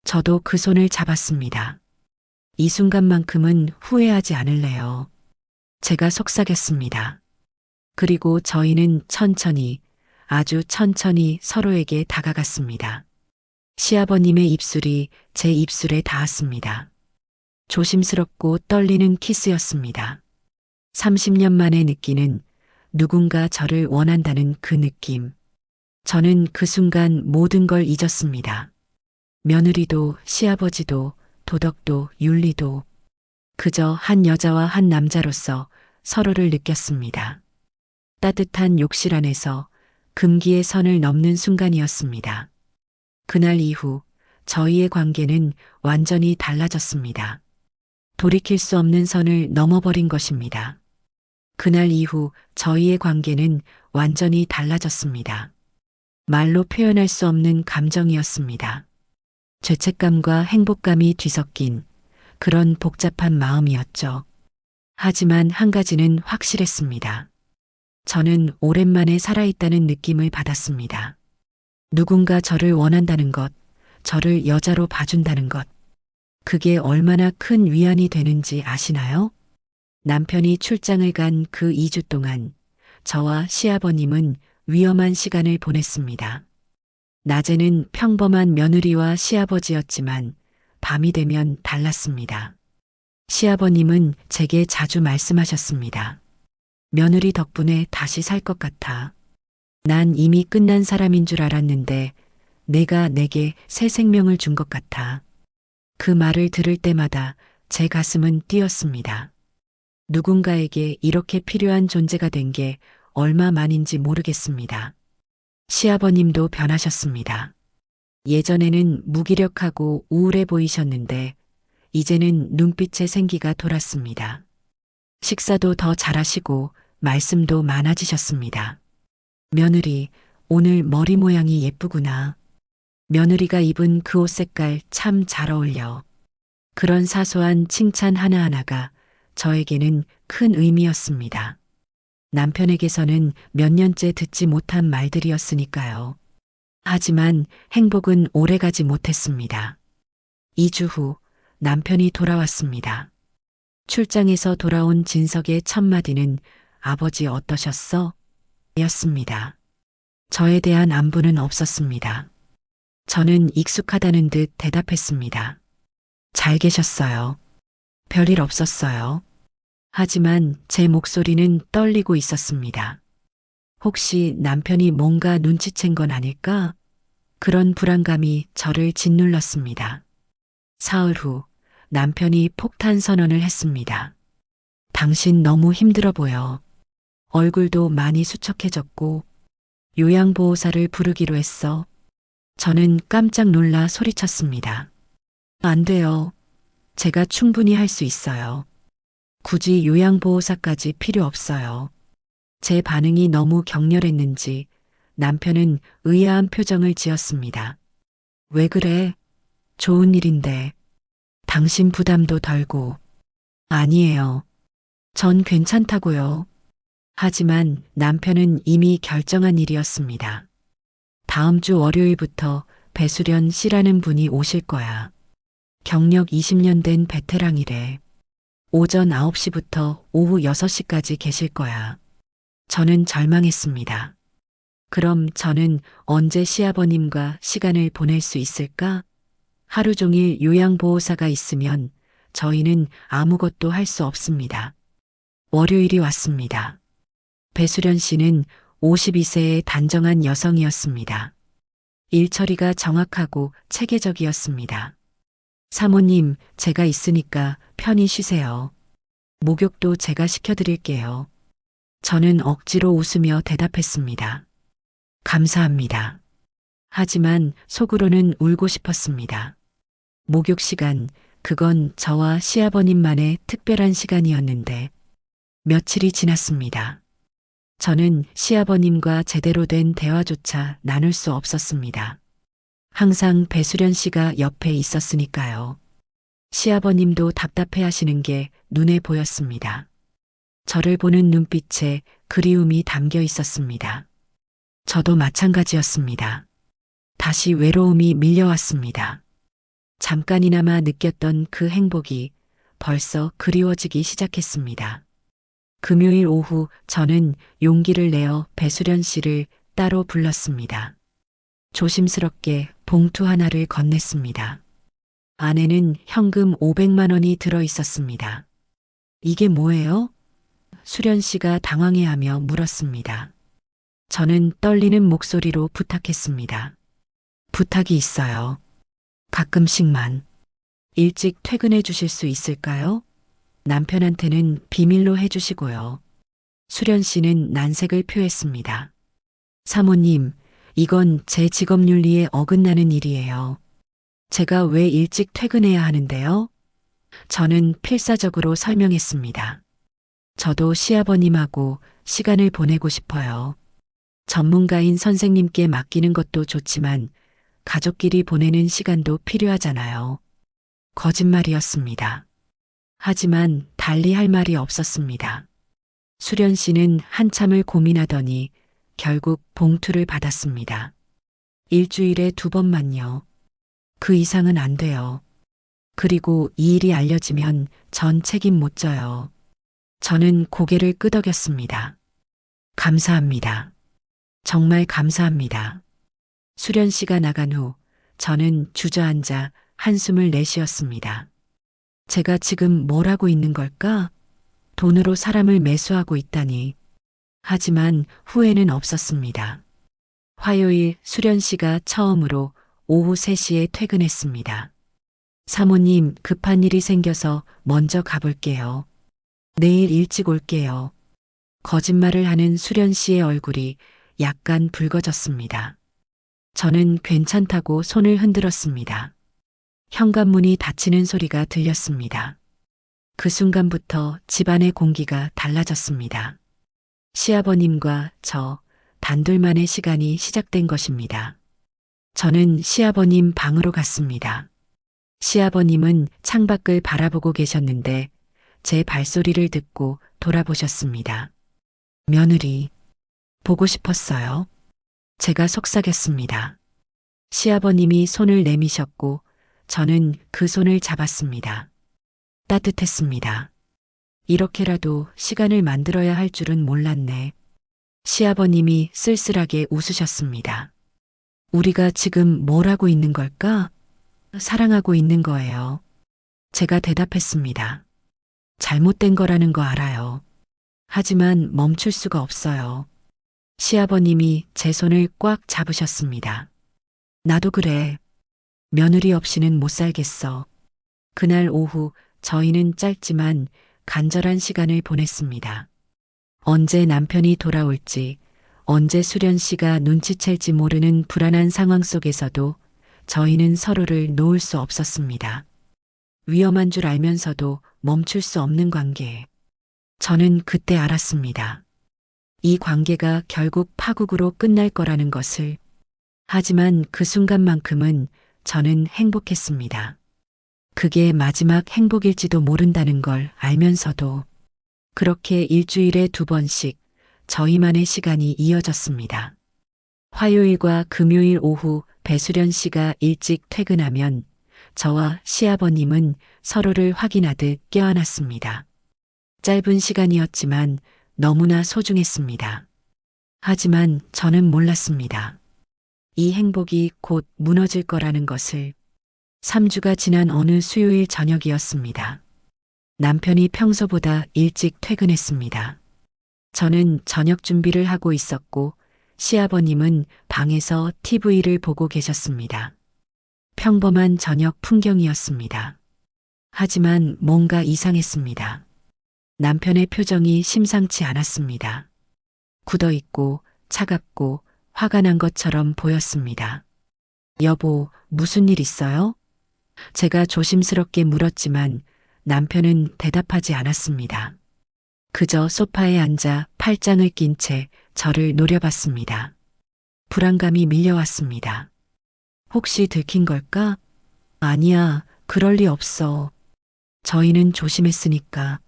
저도 그 손을 잡았습니다. 이 순간만큼은 후회하지 않을래요. 제가 속삭였습니다. 그리고 저희는 천천히, 아주 천천히 서로에게 다가갔습니다. 시아버님의 입술이 제 입술에 닿았습니다. 조심스럽고 떨리는 키스였습니다. 30년 만에 느끼는 누군가 저를 원한다는 그 느낌. 저는 그 순간 모든 걸 잊었습니다. 며느리도 시아버지도 도덕도 윤리도 그저 한 여자와 한 남자로서 서로를 느꼈습니다. 따뜻한 욕실 안에서 금기의 선을 넘는 순간이었습니다. 그날 이후 저희의 관계는 완전히 달라졌습니다. 돌이킬 수 없는 선을 넘어버린 것입니다. 그날 이후 저희의 관계는 완전히 달라졌습니다. 말로 표현할 수 없는 감정이었습니다. 죄책감과 행복감이 뒤섞인 그런 복잡한 마음이었죠. 하지만 한 가지는 확실했습니다. 저는 오랜만에 살아있다는 느낌을 받았습니다. 누군가 저를 원한다는 것, 저를 여자로 봐준다는 것. 그게 얼마나 큰 위안이 되는지 아시나요? 남편이 출장을 간 그 2주 동안 저와 시아버님은 위험한 시간을 보냈습니다. 낮에는 평범한 며느리와 시아버지였지만 밤이 되면 달랐습니다. 시아버님은 제게 자주 말씀하셨습니다. 며느리 덕분에 다시 살 것 같아. 난 이미 끝난 사람인 줄 알았는데 내가 내게 새 생명을 준 것 같아. 그 말을 들을 때마다 제 가슴은 뛰었습니다. 누군가에게 이렇게 필요한 존재가 된 게 얼마만인지 모르겠습니다. 시아버님도 변하셨습니다. 예전에는 무기력하고 우울해 보이셨는데 이제는 눈빛에 생기가 돌았습니다. 식사도 더 잘하시고 말씀도 많아지셨습니다. 며느리, 오늘 머리 모양이 예쁘구나. 며느리가 입은 그 옷 색깔 참 잘 어울려. 그런 사소한 칭찬 하나하나가 저에게는 큰 의미였습니다. 남편에게서는 몇 년째 듣지 못한 말들이었으니까요. 하지만 행복은 오래가지 못했습니다. 2주 후 남편이 돌아왔습니다. 출장에서 돌아온 진석의 첫 마디는 아버지 어떠셨어? 였습니다. 저에 대한 안부는 없었습니다. 저는 익숙하다는 듯 대답했습니다. 잘 계셨어요. 별일 없었어요. 하지만 제 목소리는 떨리고 있었습니다. 혹시 남편이 뭔가 눈치챈 건 아닐까? 그런 불안감이 저를 짓눌렀습니다. 사흘 후 남편이 폭탄 선언을 했습니다. 당신 너무 힘들어 보여. 얼굴도 많이 수척해졌고 요양보호사를 부르기로 했어. 저는 깜짝 놀라 소리쳤습니다. 안 돼요. 제가 충분히 할 수 있어요. 굳이 요양보호사까지 필요 없어요. 제 반응이 너무 격렬했는지 남편은 의아한 표정을 지었습니다. 왜 그래? 좋은 일인데. 당신 부담도 덜고. 아니에요. 전 괜찮다고요. 하지만 남편은 이미 결정한 일이었습니다. 다음 주 월요일부터 배수련 씨라는 분이 오실 거야. 경력 20년 된 베테랑이래. 오전 9시부터 오후 6시까지 계실 거야. 저는 절망했습니다. 그럼 저는 언제 시아버님과 시간을 보낼 수 있을까? 하루 종일 요양보호사가 있으면 저희는 아무것도 할 수 없습니다. 월요일이 왔습니다. 배수련 씨는 52세의 단정한 여성이었습니다. 일처리가 정확하고 체계적이었습니다. 사모님, 제가 있으니까 편히 쉬세요. 목욕도 제가 시켜드릴게요. 저는 억지로 웃으며 대답했습니다. 감사합니다. 하지만 속으로는 울고 싶었습니다. 목욕 시간, 그건 저와 시아버님만의 특별한 시간이었는데 며칠이 지났습니다. 저는 시아버님과 제대로 된 대화조차 나눌 수 없었습니다. 항상 배수련 씨가 옆에 있었으니까요. 시아버님도 답답해 하시는 게 눈에 보였습니다. 저를 보는 눈빛에 그리움이 담겨 있었습니다. 저도 마찬가지였습니다. 다시 외로움이 밀려왔습니다. 잠깐이나마 느꼈던 그 행복이 벌써 그리워지기 시작했습니다. 금요일 오후 저는 용기를 내어 배수련 씨를 따로 불렀습니다. 조심스럽게 봉투 하나를 건넸습니다. 안에는 현금 500만 원이 들어 있었습니다. 이게 뭐예요? 수련 씨가 당황해하며 물었습니다. 저는 떨리는 목소리로 부탁했습니다. 부탁이 있어요. 가끔씩만. 일찍 퇴근해 주실 수 있을까요? 남편한테는 비밀로 해주시고요. 수련 씨는 난색을 표했습니다. 사모님, 이건 제 직업윤리에 어긋나는 일이에요. 제가 왜 일찍 퇴근해야 하는데요? 저는 필사적으로 설명했습니다. 저도 시아버님하고 시간을 보내고 싶어요. 전문가인 선생님께 맡기는 것도 좋지만 가족끼리 보내는 시간도 필요하잖아요. 거짓말이었습니다. 하지만 달리 할 말이 없었습니다. 수련 씨는 한참을 고민하더니 결국 봉투를 받았습니다. 일주일에 2번만요. 그 이상은 안 돼요. 그리고 이 일이 알려지면 전 책임 못 져요. 저는 고개를 끄덕였습니다. 감사합니다. 정말 감사합니다. 수련 씨가 나간 후 저는 주저앉아 한숨을 내쉬었습니다. 제가 지금 뭘 하고 있는 걸까? 돈으로 사람을 매수하고 있다니. 하지만 후회는 없었습니다. 화요일 수련 씨가 처음으로 오후 3시에 퇴근했습니다. 사모님, 급한 일이 생겨서 먼저 가볼게요. 내일 일찍 올게요. 거짓말을 하는 수련 씨의 얼굴이 약간 붉어졌습니다. 저는 괜찮다고 손을 흔들었습니다. 현관문이 닫히는 소리가 들렸습니다. 그 순간부터 집안의 공기가 달라졌습니다. 시아버님과 저 단둘만의 시간이 시작된 것입니다. 저는 시아버님 방으로 갔습니다. 시아버님은 창밖을 바라보고 계셨는데 제 발소리를 듣고 돌아보셨습니다. 며느리, 보고 싶었어요. 제가 속삭였습니다. 시아버님이 손을 내미셨고 저는 그 손을 잡았습니다. 따뜻했습니다. 이렇게라도 시간을 만들어야 할 줄은 몰랐네. 시아버님이 쓸쓸하게 웃으셨습니다. 우리가 지금 뭘 하고 있는 걸까? 사랑하고 있는 거예요. 제가 대답했습니다. 잘못된 거라는 거 알아요. 하지만 멈출 수가 없어요. 시아버님이 제 손을 꽉 잡으셨습니다. 나도 그래. 며느리 없이는 못 살겠어. 그날 오후 저희는 짧지만 간절한 시간을 보냈습니다. 언제 남편이 돌아올지, 언제 수련 씨가 눈치챌지 모르는 불안한 상황 속에서도 저희는 서로를 놓을 수 없었습니다. 위험한 줄 알면서도 멈출 수 없는 관계. 저는 그때 알았습니다. 이 관계가 결국 파국으로 끝날 거라는 것을. 하지만 그 순간만큼은 저는 행복했습니다. 그게 마지막 행복일지도 모른다는 걸 알면서도 그렇게 일주일에 2번씩 저희만의 시간이 이어졌습니다. 화요일과 금요일 오후 배수련 씨가 일찍 퇴근하면 저와 시아버님은 서로를 확인하듯 껴안았습니다. 짧은 시간이었지만 너무나 소중했습니다. 하지만 저는 몰랐습니다. 이 행복이 곧 무너질 거라는 것을. 3주가 지난 어느 수요일 저녁이었습니다. 남편이 평소보다 일찍 퇴근했습니다. 저는 저녁 준비를 하고 있었고 시아버님은 방에서 TV를 보고 계셨습니다. 평범한 저녁 풍경이었습니다. 하지만 뭔가 이상했습니다. 남편의 표정이 심상치 않았습니다. 굳어있고 차갑고 화가 난 것처럼 보였습니다. 여보, 무슨 일 있어요? 제가 조심스럽게 물었지만 남편은 대답하지 않았습니다. 그저 소파에 앉아 팔짱을 낀 채 저를 노려봤습니다. 불안감이 밀려왔습니다. 혹시 들킨 걸까? 아니야, 그럴 리 없어. 저희는 조심했으니까.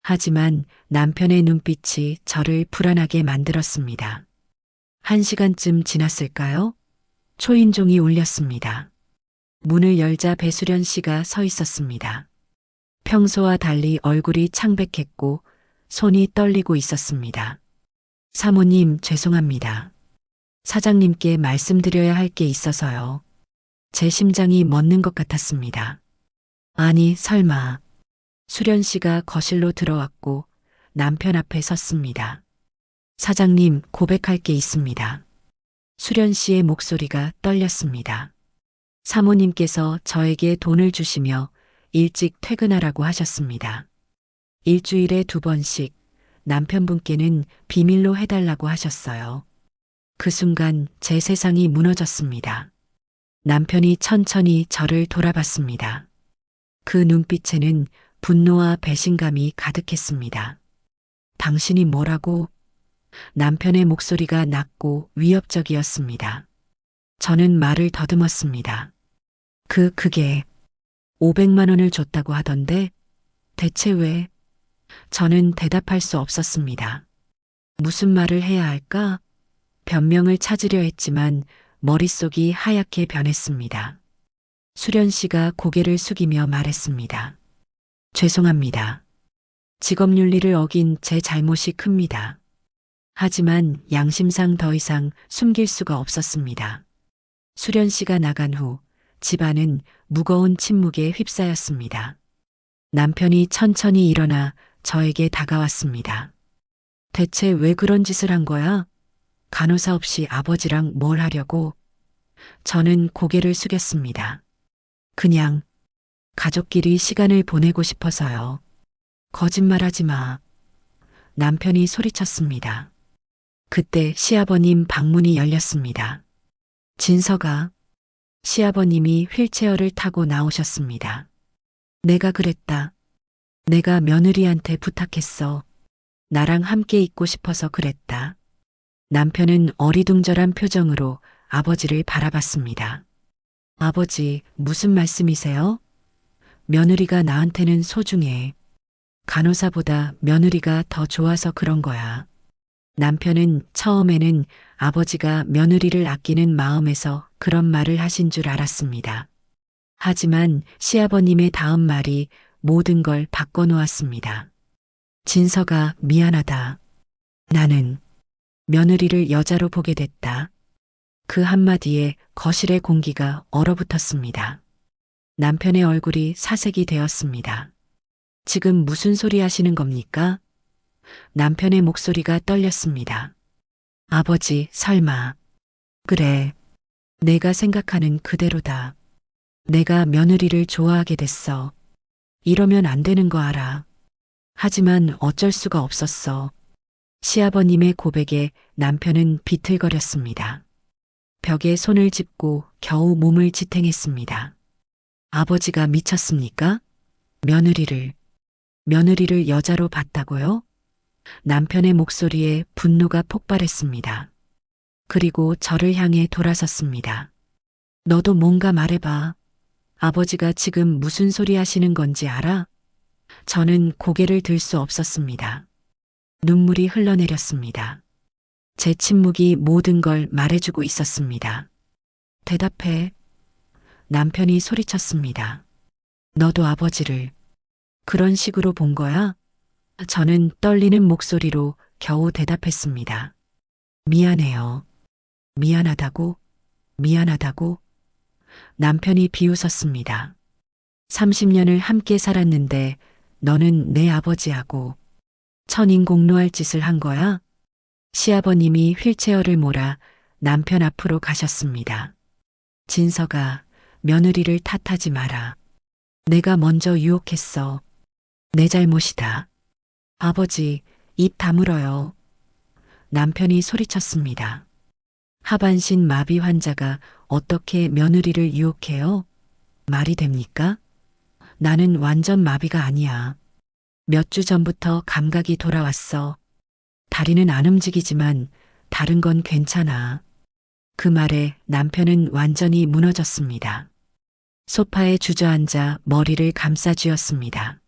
하지만 남편의 눈빛이 저를 불안하게 만들었습니다. 1시간쯤 지났을까요? 초인종이 울렸습니다. 문을 열자 배수련 씨가 서 있었습니다. 평소와 달리 얼굴이 창백했고 손이 떨리고 있었습니다. 사모님, 죄송합니다. 사장님께 말씀드려야 할 게 있어서요. 제 심장이 멎는 것 같았습니다. 아니, 설마. 수련 씨가 거실로 들어왔고 남편 앞에 섰습니다. 사장님, 고백할 게 있습니다. 수련 씨의 목소리가 떨렸습니다. 사모님께서 저에게 돈을 주시며 일찍 퇴근하라고 하셨습니다. 일주일에 2번씩 남편분께는 비밀로 해달라고 하셨어요. 그 순간 제 세상이 무너졌습니다. 남편이 천천히 저를 돌아봤습니다. 그 눈빛에는 분노와 배신감이 가득했습니다. 당신이 뭐라고? 남편의 목소리가 낮고 위협적이었습니다. 저는 말을 더듬었습니다. 그게 500만 원을 줬다고 하던데 대체 왜? 저는 대답할 수 없었습니다. 무슨 말을 해야 할까? 변명을 찾으려 했지만 머릿속이 하얗게 변했습니다. 수련 씨가 고개를 숙이며 말했습니다. 죄송합니다. 직업윤리를 어긴 제 잘못이 큽니다. 하지만 양심상 더 이상 숨길 수가 없었습니다. 수련 씨가 나간 후 집안은 무거운 침묵에 휩싸였습니다. 남편이 천천히 일어나 저에게 다가왔습니다. 대체 왜 그런 짓을 한 거야? 간호사 없이 아버지랑 뭘 하려고? 저는 고개를 숙였습니다. 그냥 가족끼리 시간을 보내고 싶어서요. 거짓말하지 마. 남편이 소리쳤습니다. 그때 시아버님 방문이 열렸습니다. 진서가. 시아버님이 휠체어를 타고 나오셨습니다. 내가 그랬다. 내가 며느리한테 부탁했어. 나랑 함께 있고 싶어서 그랬다. 남편은 어리둥절한 표정으로 아버지를 바라봤습니다. 아버지, 무슨 말씀이세요? 며느리가 나한테는 소중해. 간호사보다 며느리가 더 좋아서 그런 거야. 남편은 처음에는 아버지가 며느리를 아끼는 마음에서 그런 말을 하신 줄 알았습니다. 하지만 시아버님의 다음 말이 모든 걸 바꿔놓았습니다. 진서가 미안하다. 나는 며느리를 여자로 보게 됐다. 그 한마디에 거실의 공기가 얼어붙었습니다. 남편의 얼굴이 사색이 되었습니다. 지금 무슨 소리 하시는 겁니까? 남편의 목소리가 떨렸습니다. 아버지, 설마. 그래. 내가 생각하는 그대로다. 내가 며느리를 좋아하게 됐어. 이러면 안 되는 거 알아. 하지만 어쩔 수가 없었어. 시아버님의 고백에 남편은 비틀거렸습니다. 벽에 손을 짚고 겨우 몸을 지탱했습니다. 아버지가 미쳤습니까? 며느리를 여자로 봤다고요? 남편의 목소리에 분노가 폭발했습니다. 그리고 저를 향해 돌아섰습니다. 너도 뭔가 말해봐. 아버지가 지금 무슨 소리 하시는 건지 알아? 저는 고개를 들 수 없었습니다. 눈물이 흘러내렸습니다. 제 침묵이 모든 걸 말해주고 있었습니다. 대답해. 남편이 소리쳤습니다. 너도 아버지를 그런 식으로 본 거야? 저는 떨리는 목소리로 겨우 대답했습니다. 미안해요. 미안하다고? 미안하다고? 남편이 비웃었습니다. 30년을 함께 살았는데 너는 내 아버지하고 천인공노할 짓을 한 거야? 시아버님이 휠체어를 몰아 남편 앞으로 가셨습니다. 진서가 며느리를 탓하지 마라. 내가 먼저 유혹했어. 내 잘못이다. 아버지, 입 다물어요. 남편이 소리쳤습니다. 하반신 마비 환자가 어떻게 며느리를 유혹해요? 말이 됩니까? 나는 완전 마비가 아니야. 몇 주 전부터 감각이 돌아왔어. 다리는 안 움직이지만 다른 건 괜찮아. 그 말에 남편은 완전히 무너졌습니다. 소파에 주저앉아 머리를 감싸쥐었습니다.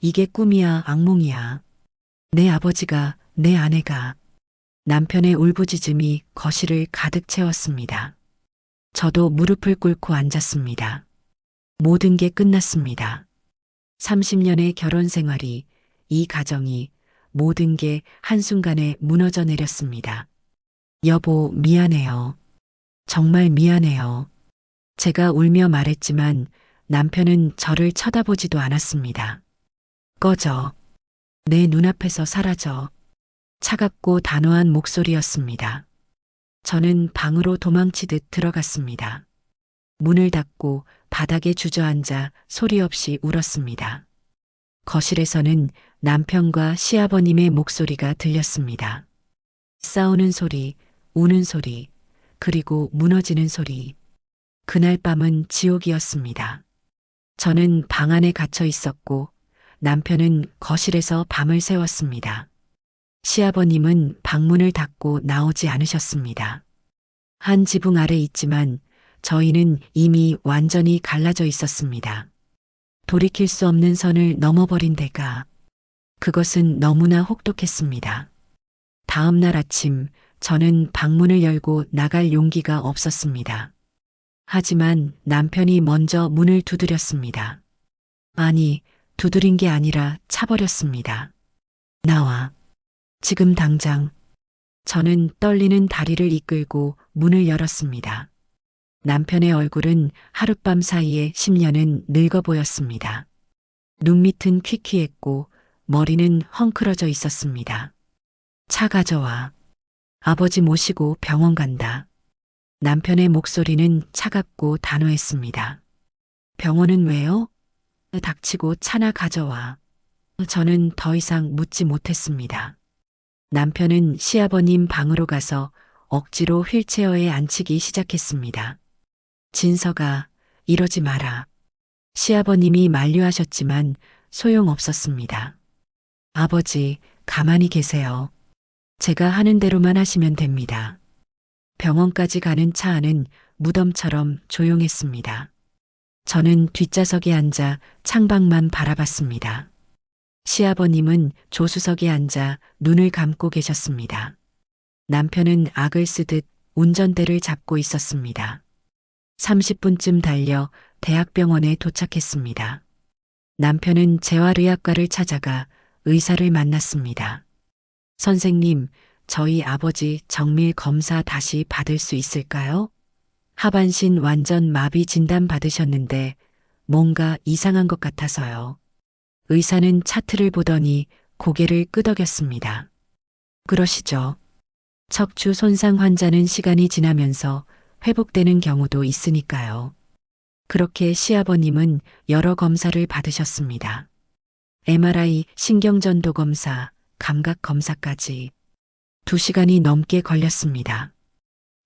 이게 꿈이야, 악몽이야. 내 아버지가, 내 아내가. 남편의 울부짖음이 거실을 가득 채웠습니다. 저도 무릎을 꿇고 앉았습니다. 모든 게 끝났습니다. 30년의 결혼 생활이, 이 가정이, 모든 게 한순간에 무너져 내렸습니다. 여보, 미안해요. 정말 미안해요. 제가 울며 말했지만 남편은 저를 쳐다보지도 않았습니다. 꺼져. 내 눈앞에서 사라져. 차갑고 단호한 목소리였습니다. 저는 방으로 도망치듯 들어갔습니다. 문을 닫고 바닥에 주저앉아 소리 없이 울었습니다. 거실에서는 남편과 시아버님의 목소리가 들렸습니다. 싸우는 소리, 우는 소리, 그리고 무너지는 소리. 그날 밤은 지옥이었습니다. 저는 방 안에 갇혀 있었고 남편은 거실에서 밤을 새웠습니다. 시아버님은 방문을 닫고 나오지 않으셨습니다. 한 지붕 아래 있지만 저희는 이미 완전히 갈라져 있었습니다. 돌이킬 수 없는 선을 넘어버린 데가 그것은 너무나 혹독했습니다. 다음 날 아침 저는 방문을 열고 나갈 용기가 없었습니다. 하지만 남편이 먼저 문을 두드렸습니다. 아니, 두드린 게 아니라 차버렸습니다. 나와. 지금 당장. 저는 떨리는 다리를 이끌고 문을 열었습니다. 남편의 얼굴은 하룻밤 사이에 10년은 늙어 보였습니다. 눈밑은 퀴퀴했고 머리는 헝클어져 있었습니다. 차 가져와. 아버지 모시고 병원 간다. 남편의 목소리는 차갑고 단호했습니다. 병원은 왜요? 닥치고 차나 가져와. 저는 더 이상 묻지 못했습니다. 남편은 시아버님 방으로 가서 억지로 휠체어에 앉히기 시작했습니다. 진서가 이러지 마라. 시아버님이 만류하셨지만 소용없었습니다. 아버지, 가만히 계세요. 제가 하는 대로만 하시면 됩니다. 병원까지 가는 차 안은 무덤처럼 조용했습니다. 저는 뒷좌석에 앉아 창밖만 바라봤습니다. 시아버님은 조수석에 앉아 눈을 감고 계셨습니다. 남편은 악을 쓰듯 운전대를 잡고 있었습니다. 30분쯤 달려 대학병원에 도착했습니다. 남편은 재활의학과를 찾아가 의사를 만났습니다. 선생님, 저희 아버지 정밀 검사 다시 받을 수 있을까요? 하반신 완전 마비 진단 받으셨는데 뭔가 이상한 것 같아서요. 의사는 차트를 보더니 고개를 끄덕였습니다. 그러시죠. 척추 손상 환자는 시간이 지나면서 회복되는 경우도 있으니까요. 그렇게 시아버님은 여러 검사를 받으셨습니다. MRI, 신경전도 검사, 감각 검사까지. 2시간이 넘게 걸렸습니다.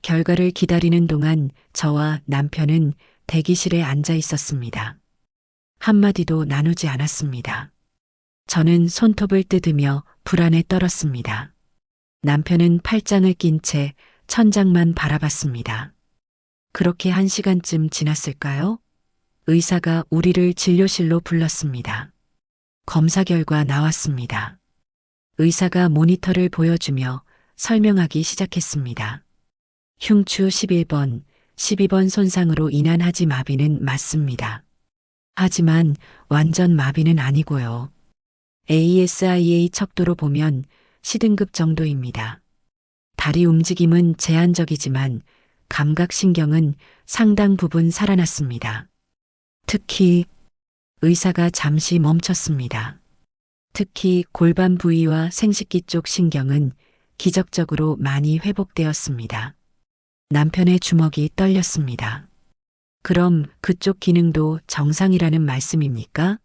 결과를 기다리는 동안 저와 남편은 대기실에 앉아 있었습니다. 한마디도 나누지 않았습니다. 저는 손톱을 뜯으며 불안에 떨었습니다. 남편은 팔짱을 낀 채 천장만 바라봤습니다. 그렇게 1시간쯤 지났을까요? 의사가 우리를 진료실로 불렀습니다. 검사 결과 나왔습니다. 의사가 모니터를 보여주며 설명하기 시작했습니다. 흉추 11번, 12번 손상으로 인한 하지 마비는 맞습니다. 하지만 완전 마비는 아니고요. ASIA 척도로 보면 C등급 정도입니다. 다리 움직임은 제한적이지만 감각신경은 상당 부분 살아났습니다. 특히 의사가 잠시 멈췄습니다. 특히 골반 부위와 생식기 쪽 신경은 기적적으로 많이 회복되었습니다. 남편의 주먹이 떨렸습니다. 그럼 그쪽 기능도 정상이라는 말씀입니까?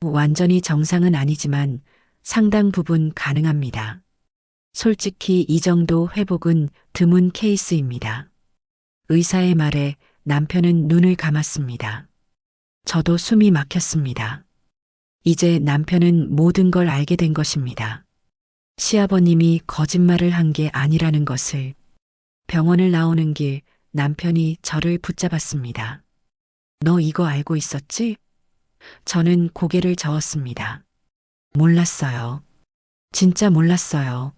완전히 정상은 아니지만 상당 부분 가능합니다. 솔직히 이 정도 회복은 드문 케이스입니다. 의사의 말에 남편은 눈을 감았습니다. 저도 숨이 막혔습니다. 이제 남편은 모든 걸 알게 된 것입니다. 시아버님이 거짓말을 한 게 아니라는 것을. 병원을 나오는 길 남편이 저를 붙잡았습니다. 너 이거 알고 있었지? 저는 고개를 저었습니다. 몰랐어요. 진짜 몰랐어요.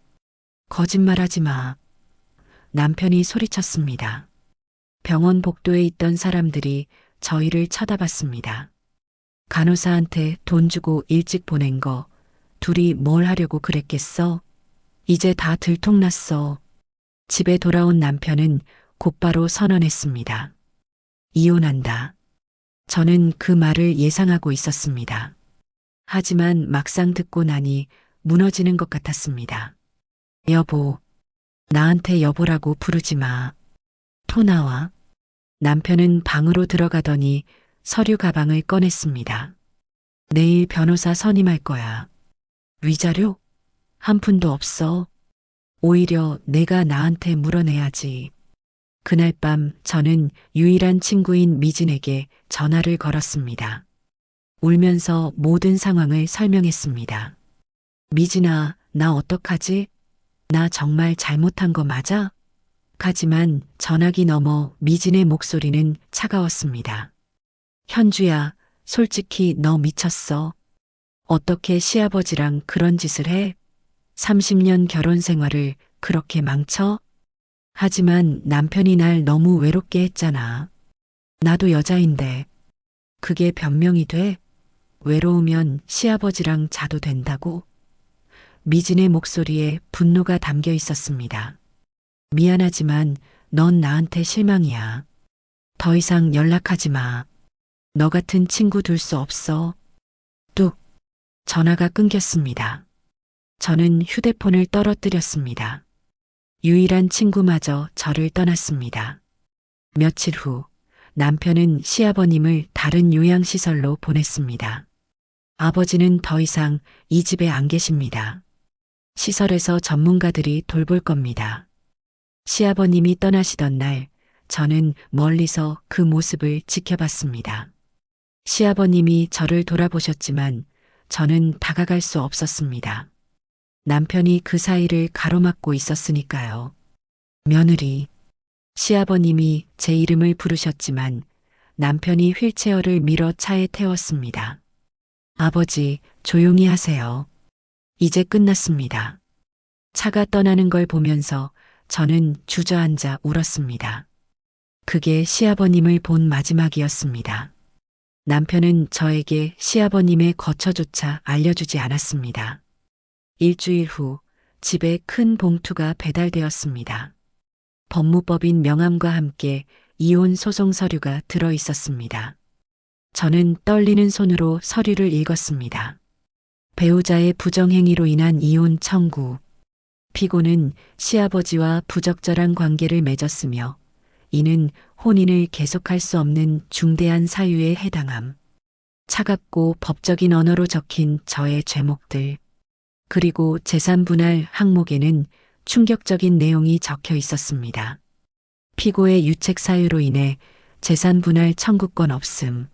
거짓말하지 마. 남편이 소리쳤습니다. 병원 복도에 있던 사람들이 저희를 쳐다봤습니다. 간호사한테 돈 주고 일찍 보낸 거 둘이 뭘 하려고 그랬겠어? 이제 다 들통났어. 집에 돌아온 남편은 곧바로 선언했습니다. 이혼한다. 저는 그 말을 예상하고 있었습니다. 하지만 막상 듣고 나니 무너지는 것 같았습니다. 여보, 나한테 여보라고 부르지 마. 토 나와. 남편은 방으로 들어가더니 서류 가방을 꺼냈습니다. 내일 변호사 선임할 거야. 위자료? 한 푼도 없어. 오히려 내가 나한테 물어내야지. 그날 밤 저는 유일한 친구인 미진에게 전화를 걸었습니다. 울면서 모든 상황을 설명했습니다. 미진아, 나 어떡하지? 나 정말 잘못한 거 맞아? 하지만 전화기 너머 미진의 목소리는 차가웠습니다. 현주야, 솔직히 너 미쳤어. 어떻게 시아버지랑 그런 짓을 해? 30년 결혼 생활을 그렇게 망쳐? 하지만 남편이 날 너무 외롭게 했잖아. 나도 여자인데. 그게 변명이 돼? 외로우면 시아버지랑 자도 된다고? 미진의 목소리에 분노가 담겨 있었습니다. 미안하지만 넌 나한테 실망이야. 더 이상 연락하지 마. 너 같은 친구 둘 수 없어. 뚝. 전화가 끊겼습니다. 저는 휴대폰을 떨어뜨렸습니다. 유일한 친구마저 저를 떠났습니다. 며칠 후 남편은 시아버님을 다른 요양시설로 보냈습니다. 아버지는 더 이상 이 집에 안 계십니다. 시설에서 전문가들이 돌볼 겁니다. 시아버님이 떠나시던 날 저는 멀리서 그 모습을 지켜봤습니다. 시아버님이 저를 돌아보셨지만 저는 다가갈 수 없었습니다. 남편이 그 사이를 가로막고 있었으니까요. 며느리. 시아버님이 제 이름을 부르셨지만 남편이 휠체어를 밀어 차에 태웠습니다. 아버지, 조용히 하세요. 이제 끝났습니다. 차가 떠나는 걸 보면서 저는 주저앉아 울었습니다. 그게 시아버님을 본 마지막이었습니다. 남편은 저에게 시아버님의 거처조차 알려주지 않았습니다. 일주일 후 집에 큰 봉투가 배달되었습니다. 법무법인 명함과 함께 이혼 소송 서류가 들어 있었습니다. 저는 떨리는 손으로 서류를 읽었습니다. 배우자의 부정행위로 인한 이혼 청구. 피고는 시아버지와 부적절한 관계를 맺었으며 이는 혼인을 계속할 수 없는 중대한 사유에 해당함. 차갑고 법적인 언어로 적힌 저의 죄목들. 그리고 재산 분할 항목에는 충격적인 내용이 적혀 있었습니다. 피고의 유책 사유로 인해 재산 분할 청구권 없음.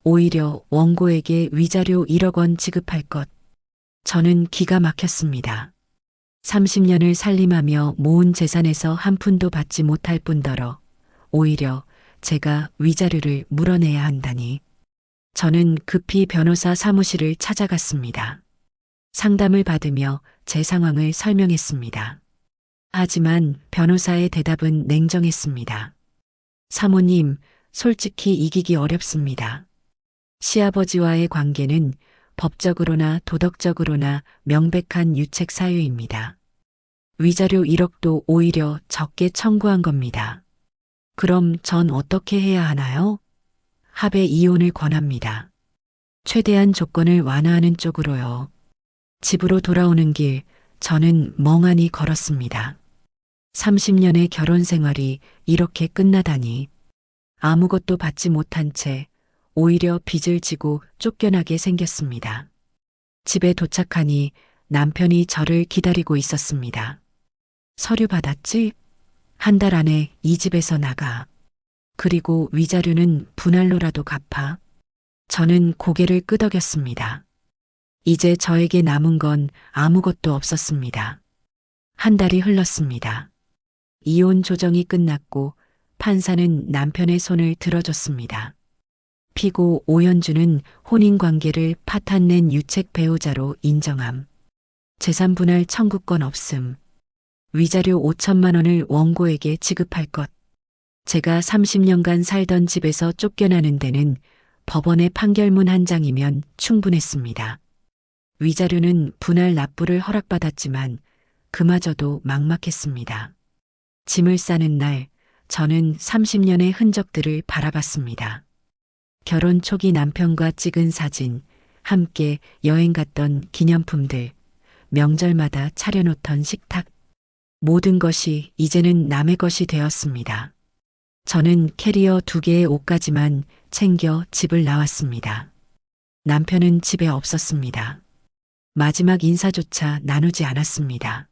오히려 원고에게 위자료 1억 원 지급할 것. 저는 기가 막혔습니다. 30년을 살림하며 모은 재산에서 한 푼도 받지 못할 뿐더러 오히려 제가 위자료를 물어내야 한다니. 저는 급히 변호사 사무실을 찾아갔습니다. 상담을 받으며 제 상황을 설명했습니다. 하지만 변호사의 대답은 냉정했습니다. 사모님, 솔직히 이기기 어렵습니다. 시아버지와의 관계는 법적으로나 도덕적으로나 명백한 유책 사유입니다. 위자료 1억도 오히려 적게 청구한 겁니다. 그럼 전 어떻게 해야 하나요? 합의 이혼을 권합니다. 최대한 조건을 완화하는 쪽으로요. 집으로 돌아오는 길, 저는 멍하니 걸었습니다. 30년의 결혼 생활이 이렇게 끝나다니. 아무것도 받지 못한 채 오히려 빚을 지고 쫓겨나게 생겼습니다. 집에 도착하니 남편이 저를 기다리고 있었습니다. 서류 받았지? 한 달 안에 이 집에서 나가. 그리고 위자료는 분할로라도 갚아. 저는 고개를 끄덕였습니다. 이제 저에게 남은 건 아무것도 없었습니다. 한 달이 흘렀습니다. 이혼 조정이 끝났고 판사는 남편의 손을 들어줬습니다. 피고 오연주는 혼인관계를 파탄낸 유책 배우자로 인정함. 재산 분할 청구권 없음. 위자료 5천만 원을 원고에게 지급할 것. 제가 30년간 살던 집에서 쫓겨나는 데는 법원의 판결문 한 장이면 충분했습니다. 위자료는 분할 납부를 허락받았지만 그마저도 막막했습니다. 짐을 싸는 날 저는 30년의 흔적들을 바라봤습니다. 결혼 초기 남편과 찍은 사진, 함께 여행 갔던 기념품들, 명절마다 차려놓던 식탁, 모든 것이 이제는 남의 것이 되었습니다. 저는 캐리어 2개의 옷까지만 챙겨 집을 나왔습니다. 남편은 집에 없었습니다. 마지막 인사조차 나누지 않았습니다.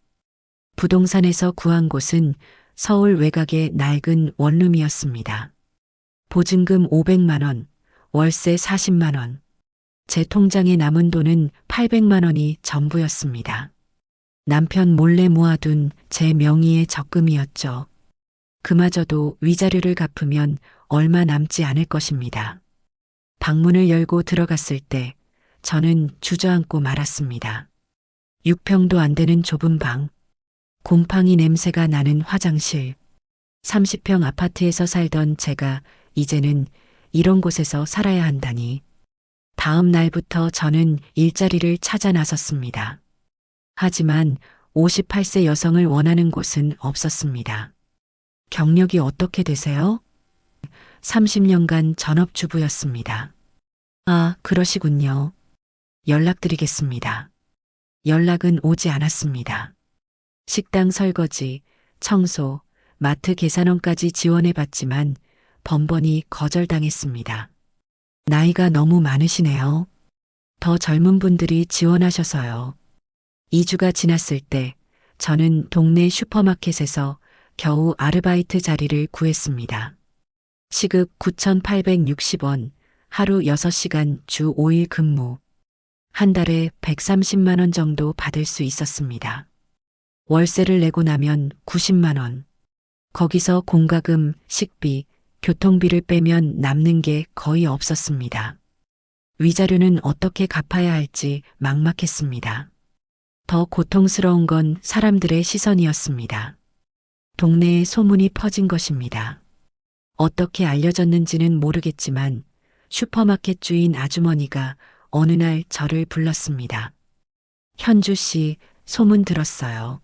부동산에서 구한 곳은 서울 외곽의 낡은 원룸이었습니다. 보증금 500만 원, 월세 40만 원. 제 통장에 남은 돈은 800만 원이 전부였습니다. 남편 몰래 모아둔 제 명의의 적금이었죠. 그마저도 위자료를 갚으면 얼마 남지 않을 것입니다. 방문을 열고 들어갔을 때 저는 주저앉고 말았습니다. 6평도 안 되는 좁은 방, 곰팡이 냄새가 나는 화장실, 30평 아파트에서 살던 제가 이제는 이런 곳에서 살아야 한다니. 다음 날부터 저는 일자리를 찾아 나섰습니다. 하지만 58세 여성을 원하는 곳은 없었습니다. 경력이 어떻게 되세요? 30년간 전업주부였습니다. 아, 그러시군요. 연락드리겠습니다. 연락은 오지 않았습니다. 식당 설거지, 청소, 마트 계산원까지 지원해봤지만 번번이 거절당했습니다. 나이가 너무 많으시네요. 더 젊은 분들이 지원하셔서요. 2주가 지났을 때 저는 동네 슈퍼마켓에서 겨우 아르바이트 자리를 구했습니다. 시급 9,860원, 하루 6시간 주 5일 근무. 한 달에 130만 원 정도 받을 수 있었습니다. 월세를 내고 나면 90만 원. 거기서 공과금, 식비, 교통비를 빼면 남는 게 거의 없었습니다. 위자료는 어떻게 갚아야 할지 막막했습니다. 더 고통스러운 건 사람들의 시선이었습니다. 동네에 소문이 퍼진 것입니다. 어떻게 알려졌는지는 모르겠지만 슈퍼마켓 주인 아주머니가 어느 날 저를 불렀습니다. 현주 씨, 소문 들었어요.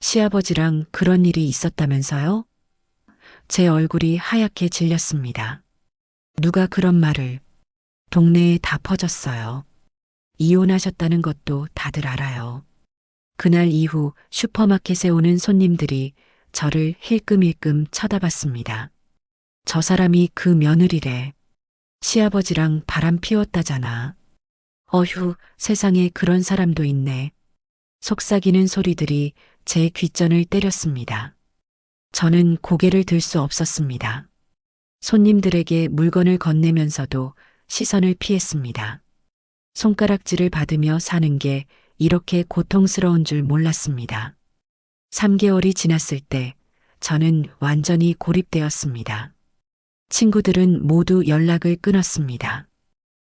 시아버지랑 그런 일이 있었다면서요? 제 얼굴이 하얗게 질렸습니다. 누가 그런 말을. 동네에 다 퍼졌어요. 이혼하셨다는 것도 다들 알아요. 그날 이후 슈퍼마켓에 오는 손님들이 저를 힐끔힐끔 쳐다봤습니다. 저 사람이 그 며느리래. 시아버지랑 바람 피웠다잖아. 어휴, 세상에 그런 사람도 있네. 속삭이는 소리들이 제 귓전을 때렸습니다. 저는 고개를 들 수 없었습니다. 손님들에게 물건을 건네면서도 시선을 피했습니다. 손가락질을 받으며 사는 게 이렇게 고통스러운 줄 몰랐습니다. 3개월이 지났을 때 저는 완전히 고립되었습니다. 친구들은 모두 연락을 끊었습니다.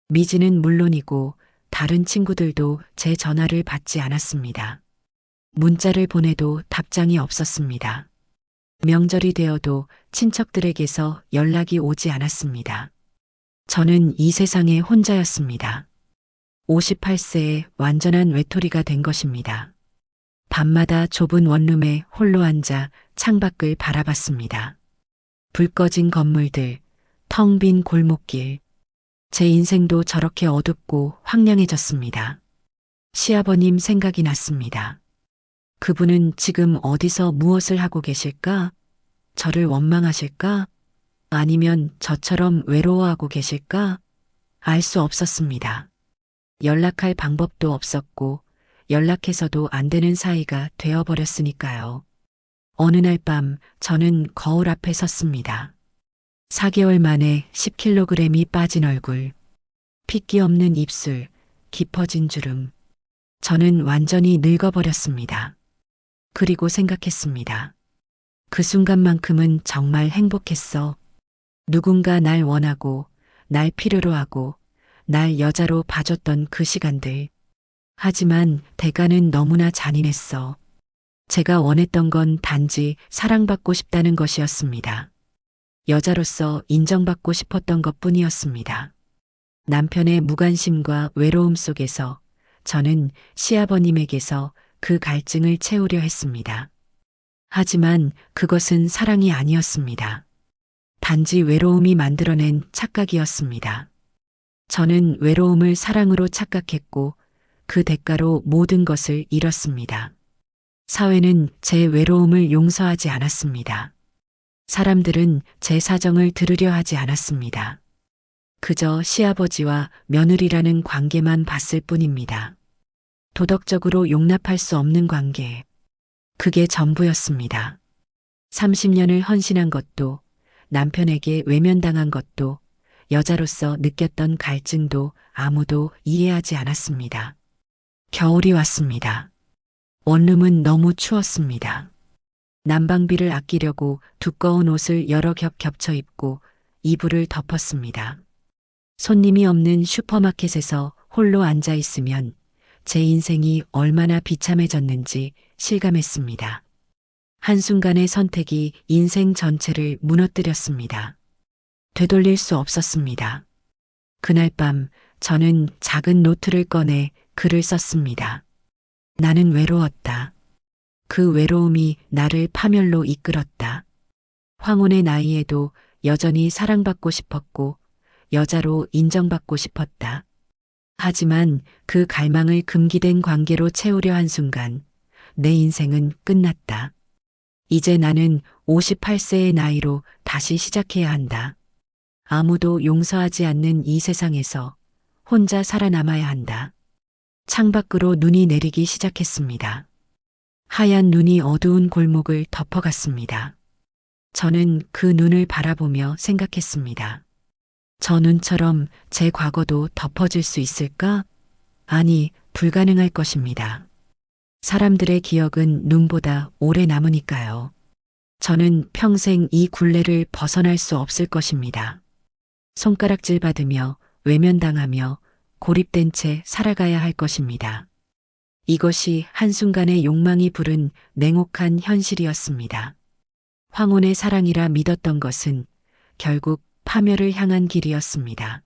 미지는 물론이고 다른 친구들도 제 전화를 받지 않았습니다. 문자를 보내도 답장이 없었습니다. 명절이 되어도 친척들에게서 연락이 오지 않았습니다. 저는 이 세상에 혼자였습니다. 58세에 완전한 외톨이가 된 것입니다. 밤마다 좁은 원룸에 홀로 앉아 창밖을 바라봤습니다. 불 꺼진 건물들, 텅 빈 골목길. 제 인생도 저렇게 어둡고 황량해졌습니다. 시아버님 생각이 났습니다. 그분은 지금 어디서 무엇을 하고 계실까? 저를 원망하실까? 아니면 저처럼 외로워하고 계실까? 알 수 없었습니다. 연락할 방법도 없었고 연락해서도 안 되는 사이가 되어버렸으니까요. 어느 날 밤 저는 거울 앞에 섰습니다. 4개월 만에 10kg이 빠진 얼굴, 핏기 없는 입술, 깊어진 주름. 저는 완전히 늙어버렸습니다. 그리고 생각했습니다. 그 순간만큼은 정말 행복했어. 누군가 날 원하고, 날 필요로 하고, 날 여자로 봐줬던 그 시간들. 하지만 대가는 너무나 잔인했어. 제가 원했던 건 단지 사랑받고 싶다는 것이었습니다. 여자로서 인정받고 싶었던 것뿐이었습니다. 남편의 무관심과 외로움 속에서 저는 시아버님에게서 그 갈증을 채우려 했습니다. 하지만 그것은 사랑이 아니었습니다. 단지 외로움이 만들어낸 착각이었습니다. 저는 외로움을 사랑으로 착각했고 그 대가로 모든 것을 잃었습니다. 사회는 제 외로움을 용서하지 않았습니다. 사람들은 제 사정을 들으려 하지 않았습니다. 그저 시아버지와 며느리라는 관계만 봤을 뿐입니다. 도덕적으로 용납할 수 없는 관계. 그게 전부였습니다. 30년을 헌신한 것도, 남편에게 외면당한 것도, 여자로서 느꼈던 갈증도 아무도 이해하지 않았습니다. 겨울이 왔습니다. 원룸은 너무 추웠습니다. 난방비를 아끼려고 두꺼운 옷을 여러 겹 겹쳐 입고 이불을 덮었습니다. 손님이 없는 슈퍼마켓에서 홀로 앉아 있으면 제 인생이 얼마나 비참해졌는지 실감했습니다. 한순간의 선택이 인생 전체를 무너뜨렸습니다. 되돌릴 수 없었습니다. 그날 밤 저는 작은 노트를 꺼내 글을 썼습니다. 나는 외로웠다. 그 외로움이 나를 파멸로 이끌었다. 황혼의 나이에도 여전히 사랑받고 싶었고 여자로 인정받고 싶었다. 하지만 그 갈망을 금기된 관계로 채우려 한 순간 내 인생은 끝났다. 이제 나는 58세의 나이로 다시 시작해야 한다. 아무도 용서하지 않는 이 세상에서 혼자 살아남아야 한다. 창밖으로 눈이 내리기 시작했습니다. 하얀 눈이 어두운 골목을 덮어갔습니다. 저는 그 눈을 바라보며 생각했습니다. 저 눈처럼 제 과거도 덮어질 수 있을까? 아니, 불가능할 것입니다. 사람들의 기억은 눈보다 오래 남으니까요. 저는 평생 이 굴레를 벗어날 수 없을 것입니다. 손가락질 받으며 외면당하며 고립된 채 살아가야 할 것입니다. 이것이 한순간의 욕망이 부른 냉혹한 현실이었습니다. 황혼의 사랑이라 믿었던 것은 결국 파멸을 향한 길이었습니다.